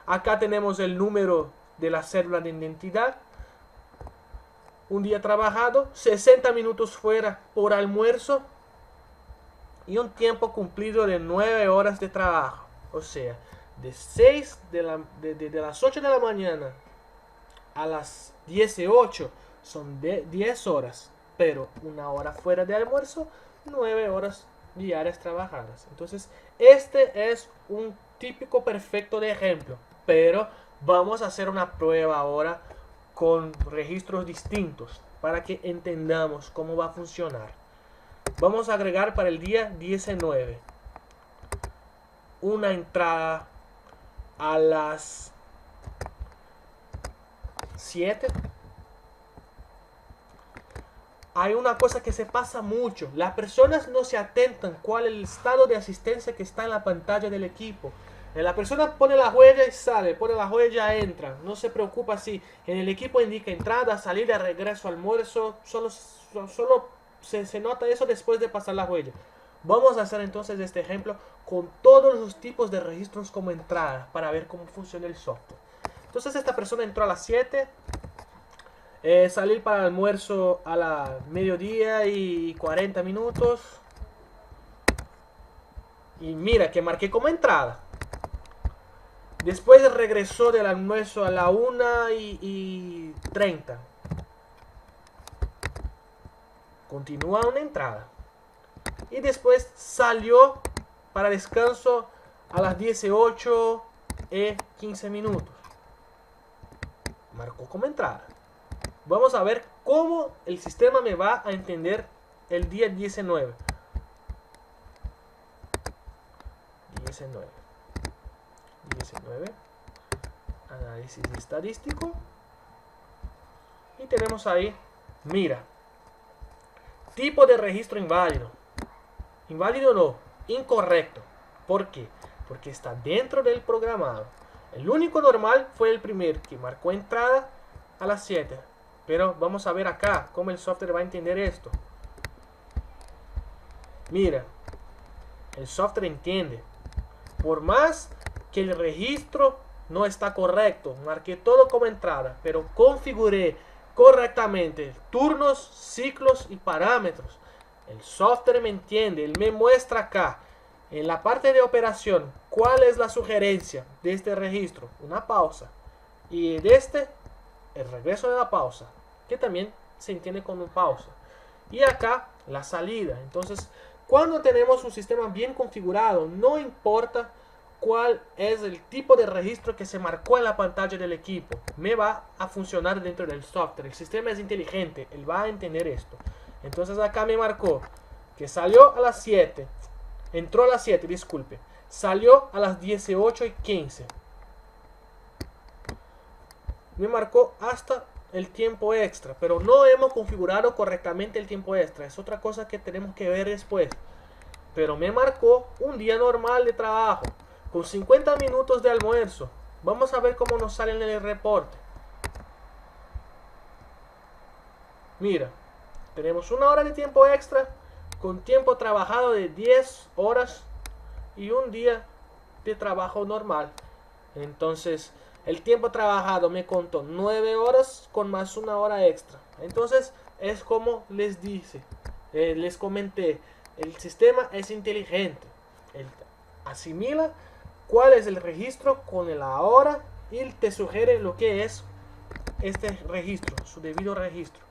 Acá tenemos el número de la cédula de identidad. Un día trabajado, 60 minutos fuera por almuerzo y un tiempo cumplido de 9 horas de trabajo. O sea, de las 8 de la mañana a las 18 son 10 horas, pero una hora fuera de almuerzo, 9 horas diarias trabajadas. Entonces, este es un típico perfecto de ejemplo, pero vamos a hacer una prueba ahora con registros distintos para que entendamos cómo va a funcionar. Vamos a agregar para el día 19 una entrada a las 7. Hay una cosa que se pasa mucho: las personas no se atentan cuál es el estado de asistencia que está en la pantalla del equipo. La persona pone la huella y sale, pone la huella, entra. No se preocupa si en el equipo indica entrada, salida, regreso, almuerzo. Solo se nota eso después de pasar la huella. Vamos a hacer entonces este ejemplo con todos los tipos de registros como entrada para ver cómo funciona el software. Entonces esta persona entró a las 7. Salir para el almuerzo a la mediodía y 40 minutos. Y mira que marqué como entrada. Después regresó del almuerzo a la 1:30. Continúa una entrada. Y después salió para descanso a las 18:15 minutos. Marcó como entrada. Vamos a ver cómo el sistema me va a entender el día 19. 19. Análisis estadístico. Y tenemos ahí, mira, tipo de registro inválido. Inválido no, incorrecto. ¿Por qué? Porque está dentro del programado. El único normal fue el primer, que marcó entrada a las 7. Pero vamos a ver acá cómo el software va a entender esto. Mira, el software entiende. Por más que el registro no está correcto, marqué todo como entrada, pero configuré correctamente turnos, ciclos y parámetros, el software me entiende. Él me muestra acá en la parte de operación cuál es la sugerencia de este registro: una pausa, y de este el regreso de la pausa, que también se entiende como pausa, y acá la salida. Entonces, cuando tenemos un sistema bien configurado, no importa cuál es el tipo de registro que se marcó en la pantalla del equipo, me va a funcionar dentro del software. El sistema es inteligente, él va a entender esto. Entonces acá me marcó que salió a las 7, entró a las 7, disculpe, salió a las 18:15. Me marcó hasta el tiempo extra, pero no hemos configurado correctamente el tiempo extra. Es otra cosa que tenemos que ver después. Pero me marcó un día normal de trabajo con 50 minutos de almuerzo. Vamos a ver cómo nos sale en el reporte. Mira, tenemos una hora de tiempo extra con tiempo trabajado de 10 horas y un día de trabajo normal. Entonces, el tiempo trabajado me contó 9 horas con más una hora extra. Entonces, es como les comenté, el sistema es inteligente. Él asimila cuál es el registro con la hora y te sugiere lo que es este registro, su debido registro.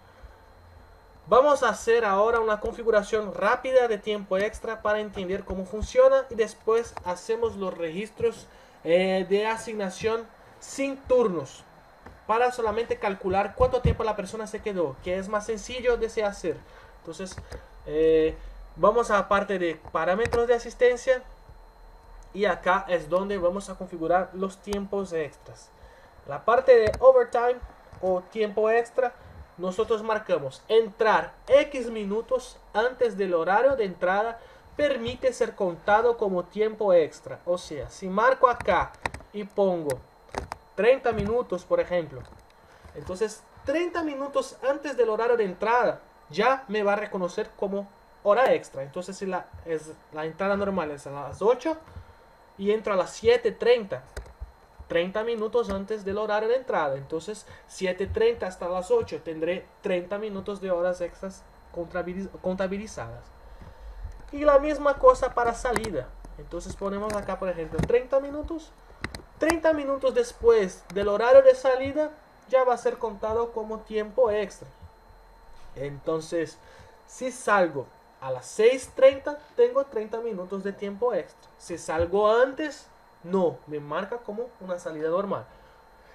Vamos a hacer ahora una configuración rápida de tiempo extra para entender cómo funciona y después hacemos los registros de asignación sin turnos para solamente calcular cuánto tiempo la persona se quedó, que es más sencillo de se hacer. Entonces vamos a la parte de parámetros de asistencia y acá es donde vamos a configurar los tiempos extras. La parte de overtime o tiempo extra, nosotros marcamos entrar X minutos antes del horario de entrada permite ser contado como tiempo extra. O sea, si marco acá y pongo 30 minutos, por ejemplo, entonces 30 minutos antes del horario de entrada ya me va a reconocer como hora extra. Entonces si la entrada normal es a las 8 y entro a las 7:30, 30 minutos antes del horario de entrada. Entonces 7:30 hasta las 8 tendré 30 minutos de horas extras contabilizadas. Y la misma cosa para salida. Entonces ponemos acá, por ejemplo, 30 minutos. 30 minutos después del horario de salida ya va a ser contado como tiempo extra. Entonces, si salgo a las 6:30, tengo 30 minutos de tiempo extra. Si salgo antes, no, me marca como una salida normal.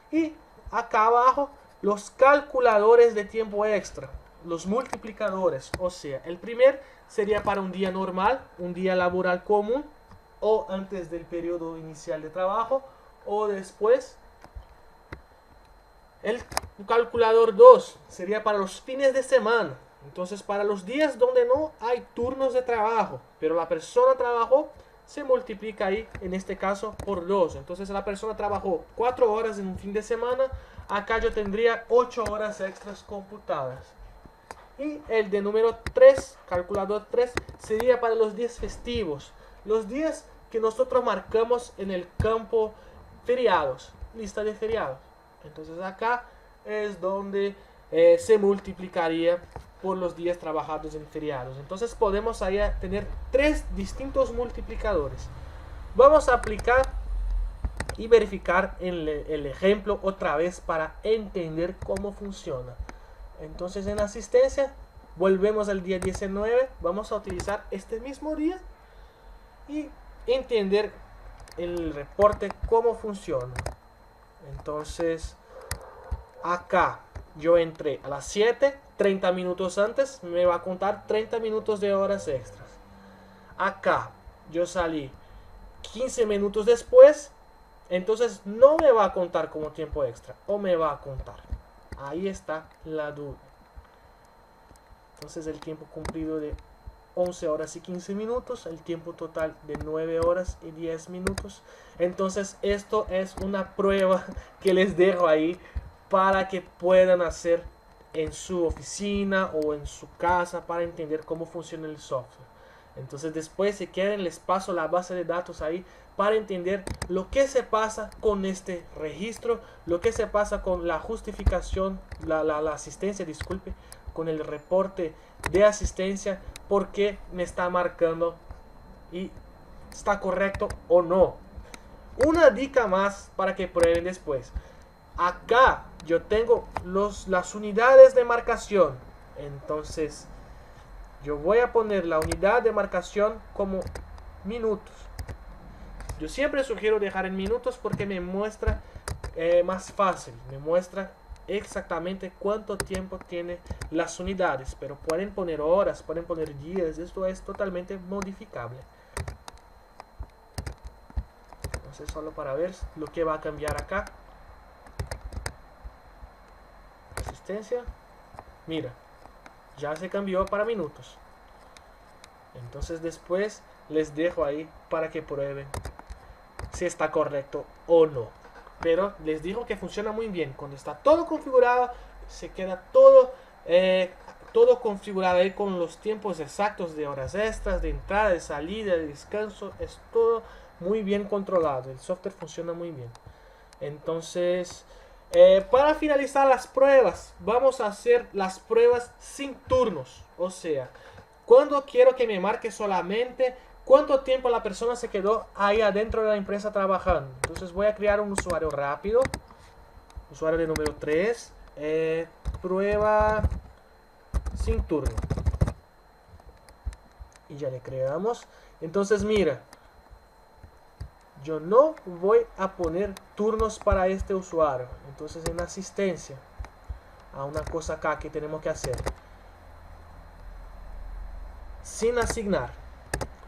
Y acá abajo, los calculadores de tiempo extra, los multiplicadores. O sea, el primer sería para un día normal, un día laboral común, o antes del periodo inicial de trabajo, o después. El calculador 2 sería para los fines de semana. Entonces, para los días donde no hay turnos de trabajo, pero la persona trabajó, se multiplica ahí, en este caso, por 2. Entonces, la persona trabajó 4 horas en un fin de semana. Acá yo tendría 8 horas extras computadas. Y el de número 3, calculador 3, sería para los días festivos. Los días que nosotros marcamos en el campo feriados, lista de feriados. Entonces acá es donde se multiplicaría por los días trabajados en feriados. Entonces podemos ahí tener 3 distintos multiplicadores. Vamos a aplicar y verificar el ejemplo otra vez para entender cómo funciona. Entonces en asistencia volvemos al día 19. Vamos a utilizar este mismo día y entender el reporte cómo funciona. Entonces acá yo entré a las 7, 30 minutos antes, me va a contar 30 minutos de horas extras. Acá yo salí 15 minutos después, entonces no me va a contar como tiempo extra, o me va a contar. Ahí está la duda. Entonces el tiempo cumplido de 11 horas y 15 minutos, el tiempo total de 9 horas y 10 minutos. Entonces esto es una prueba que les dejo ahí para que puedan hacer en su oficina o en su casa para entender cómo funciona el software. Entonces después, si quieren, les paso la base de datos ahí para entender lo que se pasa con este registro, lo que se pasa con la justificación, la asistencia, disculpe, con el reporte de asistencia, porque me está marcando y está correcto o no. Una dica más para que prueben después. Acá yo tengo las unidades de marcación. Entonces yo voy a poner la unidad de marcación como minutos. Yo siempre sugiero dejar en minutos porque me muestra más fácil. Me muestra exactamente cuánto tiempo tiene las unidades, pero pueden poner horas, pueden poner días. Esto es totalmente modificable. Entonces solo para ver lo que va a cambiar acá. Asistencia, mira, ya se cambió para minutos. Entonces después les dejo ahí para que prueben si está correcto o no. Pero les digo que funciona muy bien. Cuando está todo configurado, se queda todo configurado ahí con los tiempos exactos de horas extras, de entrada, de salida, de descanso. Es todo muy bien controlado. El software funciona muy bien. Entonces, para finalizar las pruebas, vamos a hacer las pruebas sin turnos. O sea, cuando quiero que me marque solamente cuánto tiempo la persona se quedó ahí adentro de la empresa trabajando. Entonces voy a crear un usuario rápido. Usuario de número 3. Prueba sin turno. Y ya le creamos. Entonces mira, yo no voy a poner turnos para este usuario. Entonces en asistencia, a una cosa acá que tenemos que hacer. Sin asignar.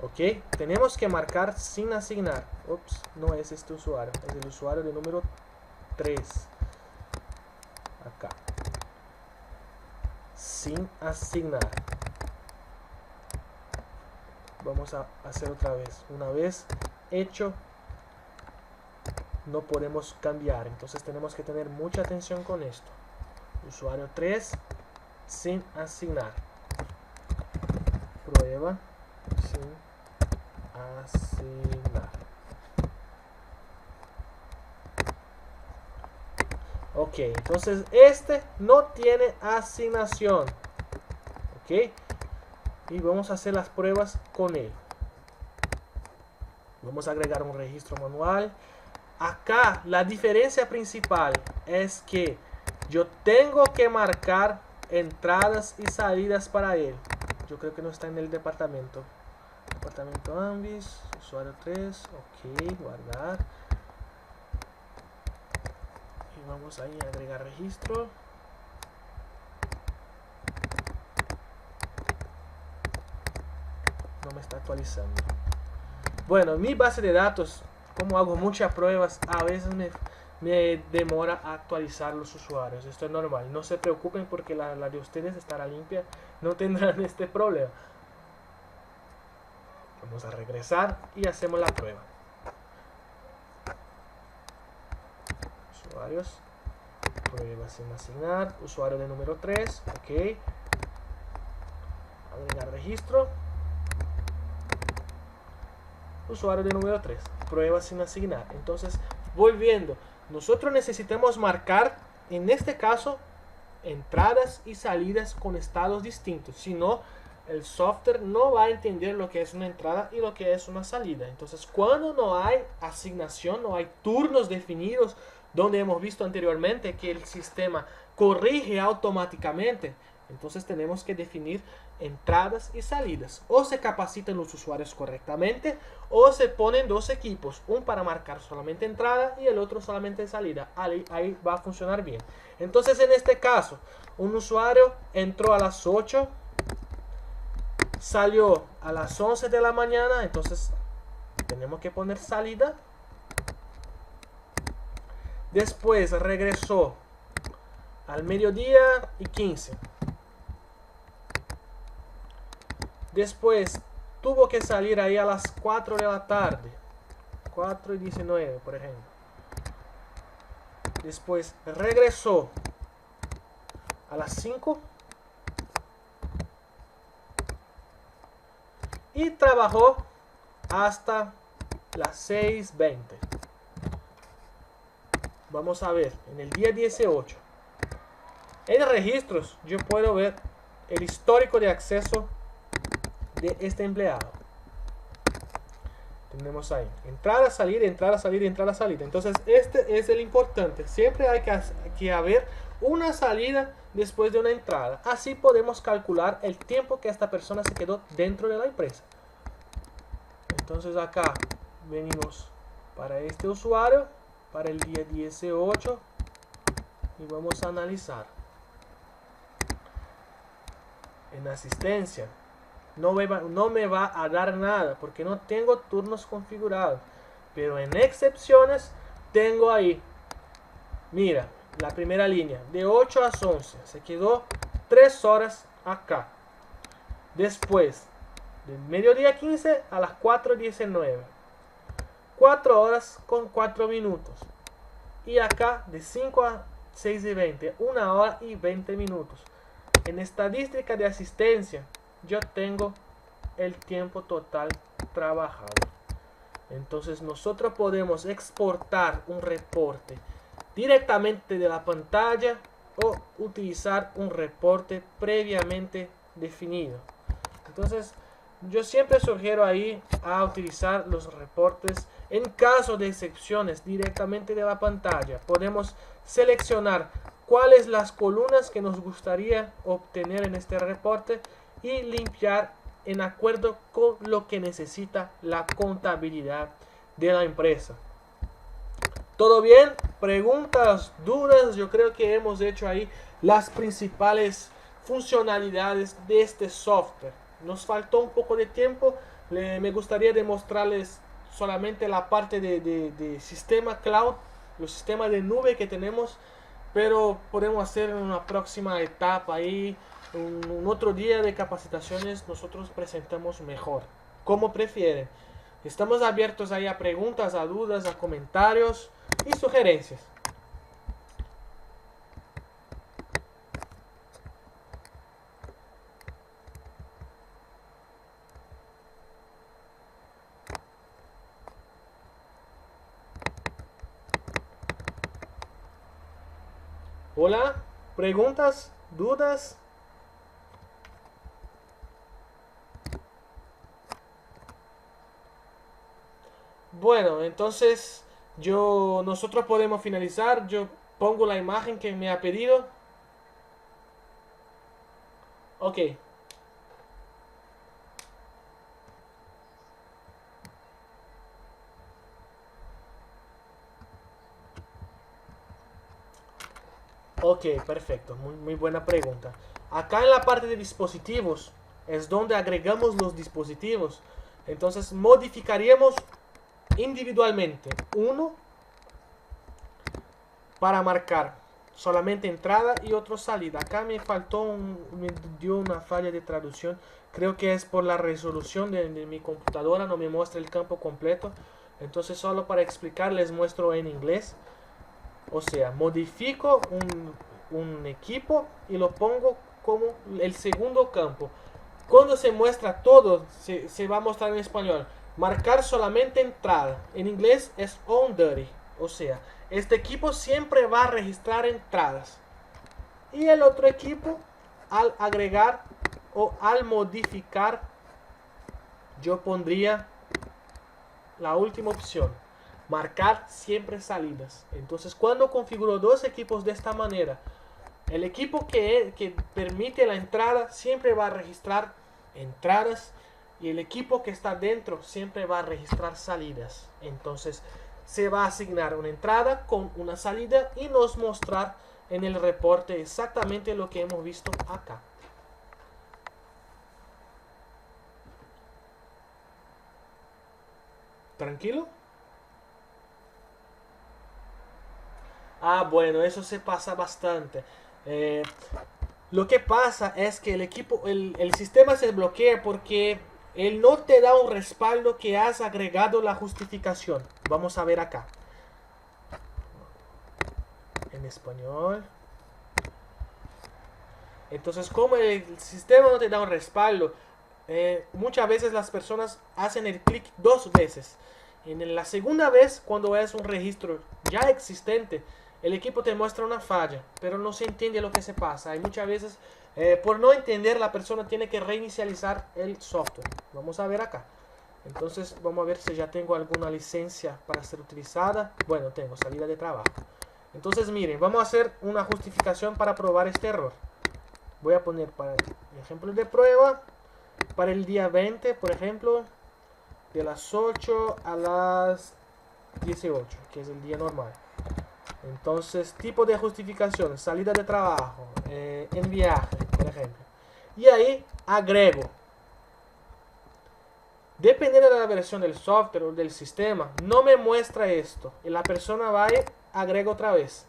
Ok, tenemos que marcar sin asignar. Ups, no es este usuario, es el usuario de número 3. Acá. Sin asignar. Vamos a hacer otra vez. Una vez hecho, no podemos cambiar. Entonces tenemos que tener mucha atención con esto. Usuario 3 sin asignar. Prueba sin asignar. Ok, entonces este no tiene asignación. Ok, y vamos a hacer las pruebas con él. Vamos a agregar un registro manual. Acá la diferencia principal es que yo tengo que marcar entradas y salidas para él. Yo creo que no está en el departamento. Departamento Ambis, usuario 3, ok, guardar. Y vamos ahí a agregar registro. No me está actualizando. Bueno, mi base de datos, como hago muchas pruebas, a veces me demora a actualizar los usuarios. Esto es normal. No se preocupen porque la de ustedes estará limpia. No tendrán este problema. Vamos a regresar y hacemos la prueba. Usuarios. Prueba sin asignar. Usuario de número 3. Ok. Agregar registro. Usuario de número 3. Prueba sin asignar. Entonces, volviendo. Nosotros necesitamos marcar, en este caso, entradas y salidas con estados distintos. Si no, el software no va a entender lo que es una entrada y lo que es una salida. Entonces, cuando no hay asignación, no hay turnos definidos, donde hemos visto anteriormente que el sistema corrige automáticamente, entonces tenemos que definir entradas y salidas. O se capacitan los usuarios correctamente, o se ponen dos equipos, un para marcar solamente entrada y el otro solamente salida. Ahí va a funcionar bien. Entonces en este caso, un usuario entró a las 8, salió a las 11 de la mañana, entonces tenemos que poner salida. Después regresó al mediodía y 15. Después tuvo que salir ahí a las 4 de la tarde. 4 y 19, por ejemplo. Después regresó a las 5. Y trabajó hasta las 6:20. Vamos a ver, en el día 18. En registros yo puedo ver el histórico de acceso de este empleado. Tenemos ahí entrada, salida, entrada, salida, entrada, salida. Entonces este es el importante. Siempre hay que haber una salida después de una entrada. Así podemos calcular el tiempo que esta persona se quedó dentro de la empresa. Entonces acá venimos para este usuario, para el día 18, y vamos a analizar. En asistencia no me va a dar nada porque no tengo turnos configurados, pero en excepciones tengo ahí, mira, la primera línea de 8 a 11 se quedó 3 horas acá. Después del mediodía 15 a las 4:19, 4 horas con 4 minutos. Y acá de 5 a 6:20, 1 hora y 20 minutos. En estadística de asistencia yo tengo el tiempo total trabajado. Entonces nosotros podemos exportar un reporte directamente de la pantalla o utilizar un reporte previamente definido. Entonces yo siempre sugiero ahí a utilizar los reportes. En caso de excepciones directamente de la pantalla podemos seleccionar cuáles las columnas que nos gustaría obtener en este reporte y limpiar en acuerdo con lo que necesita la contabilidad de la empresa. ¿Todo bien? ¿Preguntas? ¿Dudas? Yo creo que hemos hecho ahí las principales funcionalidades de este software. Nos faltó un poco de tiempo. Me gustaría demostrarles solamente la parte de sistema cloud, los sistemas de nube que tenemos, pero podemos hacer en una próxima etapa ahí, un otro día de capacitaciones, nosotros presentamos mejor, como prefieren. Estamos abiertos ahí a preguntas, a dudas, a comentarios y sugerencias. Hola, preguntas, dudas. Bueno, entonces nosotros podemos finalizar. Yo pongo la imagen que me ha pedido. Ok. Ok, perfecto. Muy buena pregunta. Acá en la parte de dispositivos es donde agregamos los dispositivos. Entonces modificaríamos individualmente uno para marcar solamente entrada y otro salida. Acá me faltó, me dio una falla de traducción. Creo que es por la resolución de mi computadora, no me muestra el campo completo. Entonces solo para explicar les muestro en inglés. O sea, modifico un equipo y lo pongo como el segundo campo. Cuando se muestra todo, se va a mostrar en español. Marcar solamente entrada. En inglés es on duty. O sea, este equipo siempre va a registrar entradas. Y el otro equipo, al agregar o al modificar, yo pondría la última opción. Marcar siempre salidas. Entonces, cuando configuro dos equipos de esta manera, el equipo que permite la entrada siempre va a registrar entradas y el equipo que está dentro siempre va a registrar salidas. Entonces, se va a asignar una entrada con una salida y nos mostrar en el reporte exactamente lo que hemos visto acá. ¿Tranquilo? Ah, bueno, eso se pasa bastante. Lo que pasa es que el sistema se bloquea porque él no te da un respaldo que has agregado la justificación. Vamos a ver acá. En español. Entonces, como el sistema no te da un respaldo, muchas veces las personas hacen el clic dos veces. En la segunda vez, cuando es un registro ya existente, el equipo te muestra una falla, pero no se entiende lo que se pasa. Y muchas veces, por no entender, la persona tiene que reinicializar el software. Vamos a ver acá. Entonces, vamos a ver si ya tengo alguna licencia para ser utilizada. Bueno, tengo salida de trabajo. Entonces, miren, vamos a hacer una justificación para probar este error. Voy a poner para ejemplo de prueba, para el día 20, por ejemplo, de las 8 a las 18, que es el día normal. Entonces, tipo de justificación, salida de trabajo, en viaje, por ejemplo. Y ahí agrego. Dependiendo de la versión del software o del sistema, no me muestra esto. Y la persona va y agrega otra vez.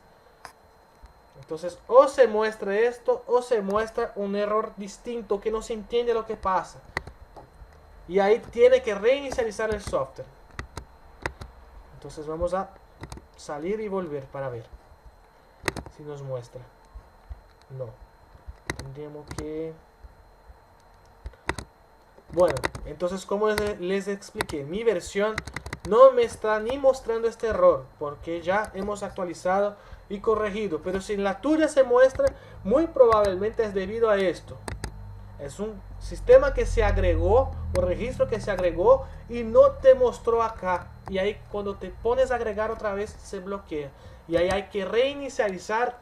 Entonces, o se muestra esto o se muestra un error distinto que no se entiende lo que pasa. Y ahí tiene que reinicializar el software. Entonces vamos a salir y volver para ver si nos muestra. No. Tendríamos que... Bueno, entonces como les expliqué, mi versión no me está ni mostrando este error porque ya hemos actualizado y corregido. Pero si en la tuya se muestra, muy probablemente es debido a esto. Es un sistema que se agregó, un registro que se agregó y no te mostró acá. Y ahí cuando te pones a agregar otra vez se bloquea. Y ahí hay que reinicializar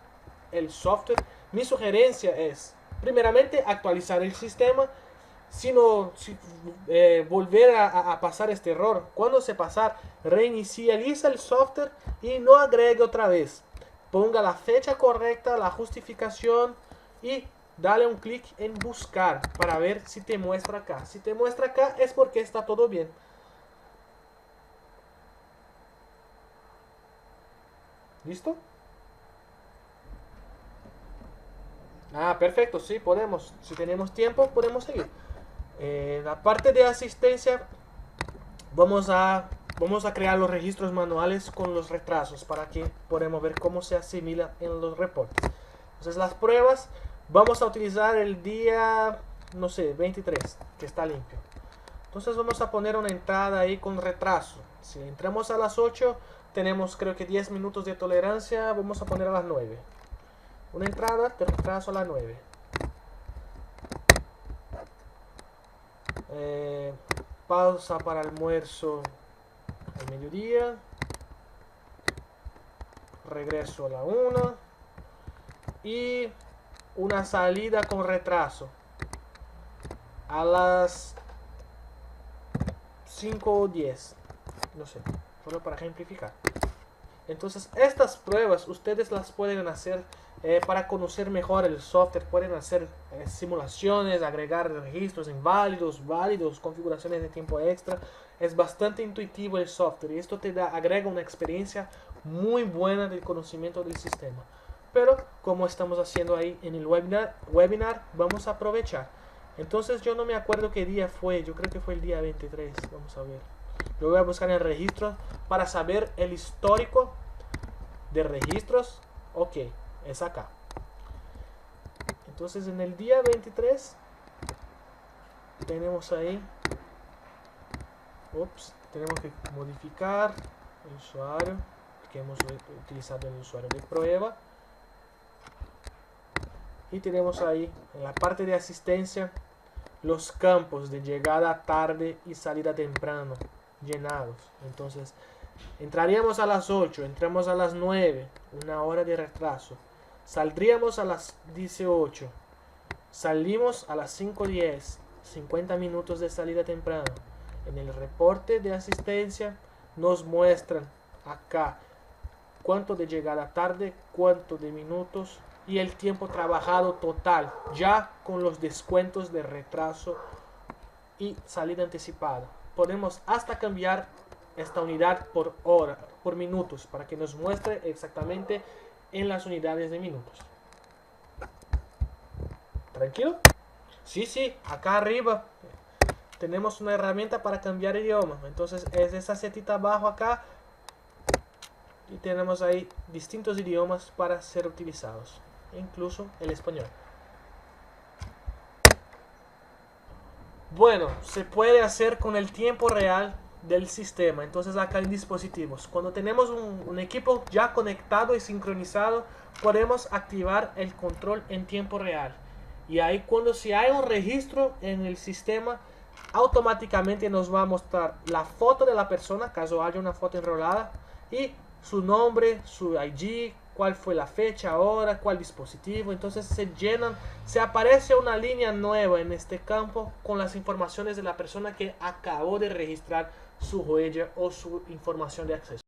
el software, mi sugerencia es, primeramente, actualizar el sistema, sino volver a pasar este error. Cuando se pasar, reinicializa el software y no agregue otra vez. Ponga la fecha correcta, la justificación y dale un clic en buscar para ver si te muestra acá. Si te muestra acá es porque está todo bien. ¿Listo? Ah, perfecto, sí, podemos. Si tenemos tiempo, podemos seguir. La parte de asistencia, vamos a crear los registros manuales con los retrasos para que podamos ver cómo se asimila en los reportes. Entonces las pruebas, vamos a utilizar el día, no sé, 23, que está limpio. Entonces vamos a poner una entrada ahí con retraso. Si entramos a las 8, tenemos creo que 10 minutos de tolerancia, vamos a poner a las 9. Una entrada de retraso a las 9. Pausa para almuerzo al mediodía. Regreso a la 1. Y una salida con retraso a las 5 o 10. No sé, solo para ejemplificar. Entonces estas pruebas ustedes las pueden hacer para conocer mejor el software. Pueden hacer simulaciones, agregar registros inválidos, válidos, configuraciones de tiempo extra. Es bastante intuitivo el software y esto te agrega una experiencia muy buena del conocimiento del sistema. Pero como estamos haciendo ahí en el webinar, vamos a aprovechar. Entonces yo no me acuerdo qué día fue, yo creo que fue el día 23, vamos a ver. Yo voy a buscar en el registro para saber el histórico de registros. Ok, es acá. Entonces en el día 23 tenemos ahí, tenemos que modificar el usuario, que hemos utilizado el usuario de prueba. Y tenemos ahí en la parte de asistencia los campos de llegada tarde y salida temprano llenados. Entonces entraríamos a las 8, entramos a las 9, una hora de retraso. Saldríamos a las 18, salimos a las 5:10, 50 minutos de salida temprano. En el reporte de asistencia nos muestran acá cuánto de llegada tarde, cuánto de minutos y el tiempo trabajado total, ya con los descuentos de retraso y salida anticipada. Podemos hasta cambiar esta unidad por hora, por minutos, para que nos muestre exactamente en las unidades de minutos. ¿Tranquilo? Sí, acá arriba tenemos una herramienta para cambiar idioma. Entonces es esa setita abajo acá y tenemos ahí distintos idiomas para ser utilizados, incluso el español. Bueno, se puede hacer con el tiempo real del sistema. Entonces acá en dispositivos, cuando tenemos un equipo ya conectado y sincronizado, podemos activar el control en tiempo real. Y ahí cuando si hay un registro en el sistema, automáticamente nos va a mostrar la foto de la persona, caso haya una foto enrolada, y su nombre, su ID, cuál fue la fecha, hora, cuál dispositivo. Entonces se aparece una línea nueva en este campo con las informaciones de la persona que acabó de registrar su huella o su información de acceso.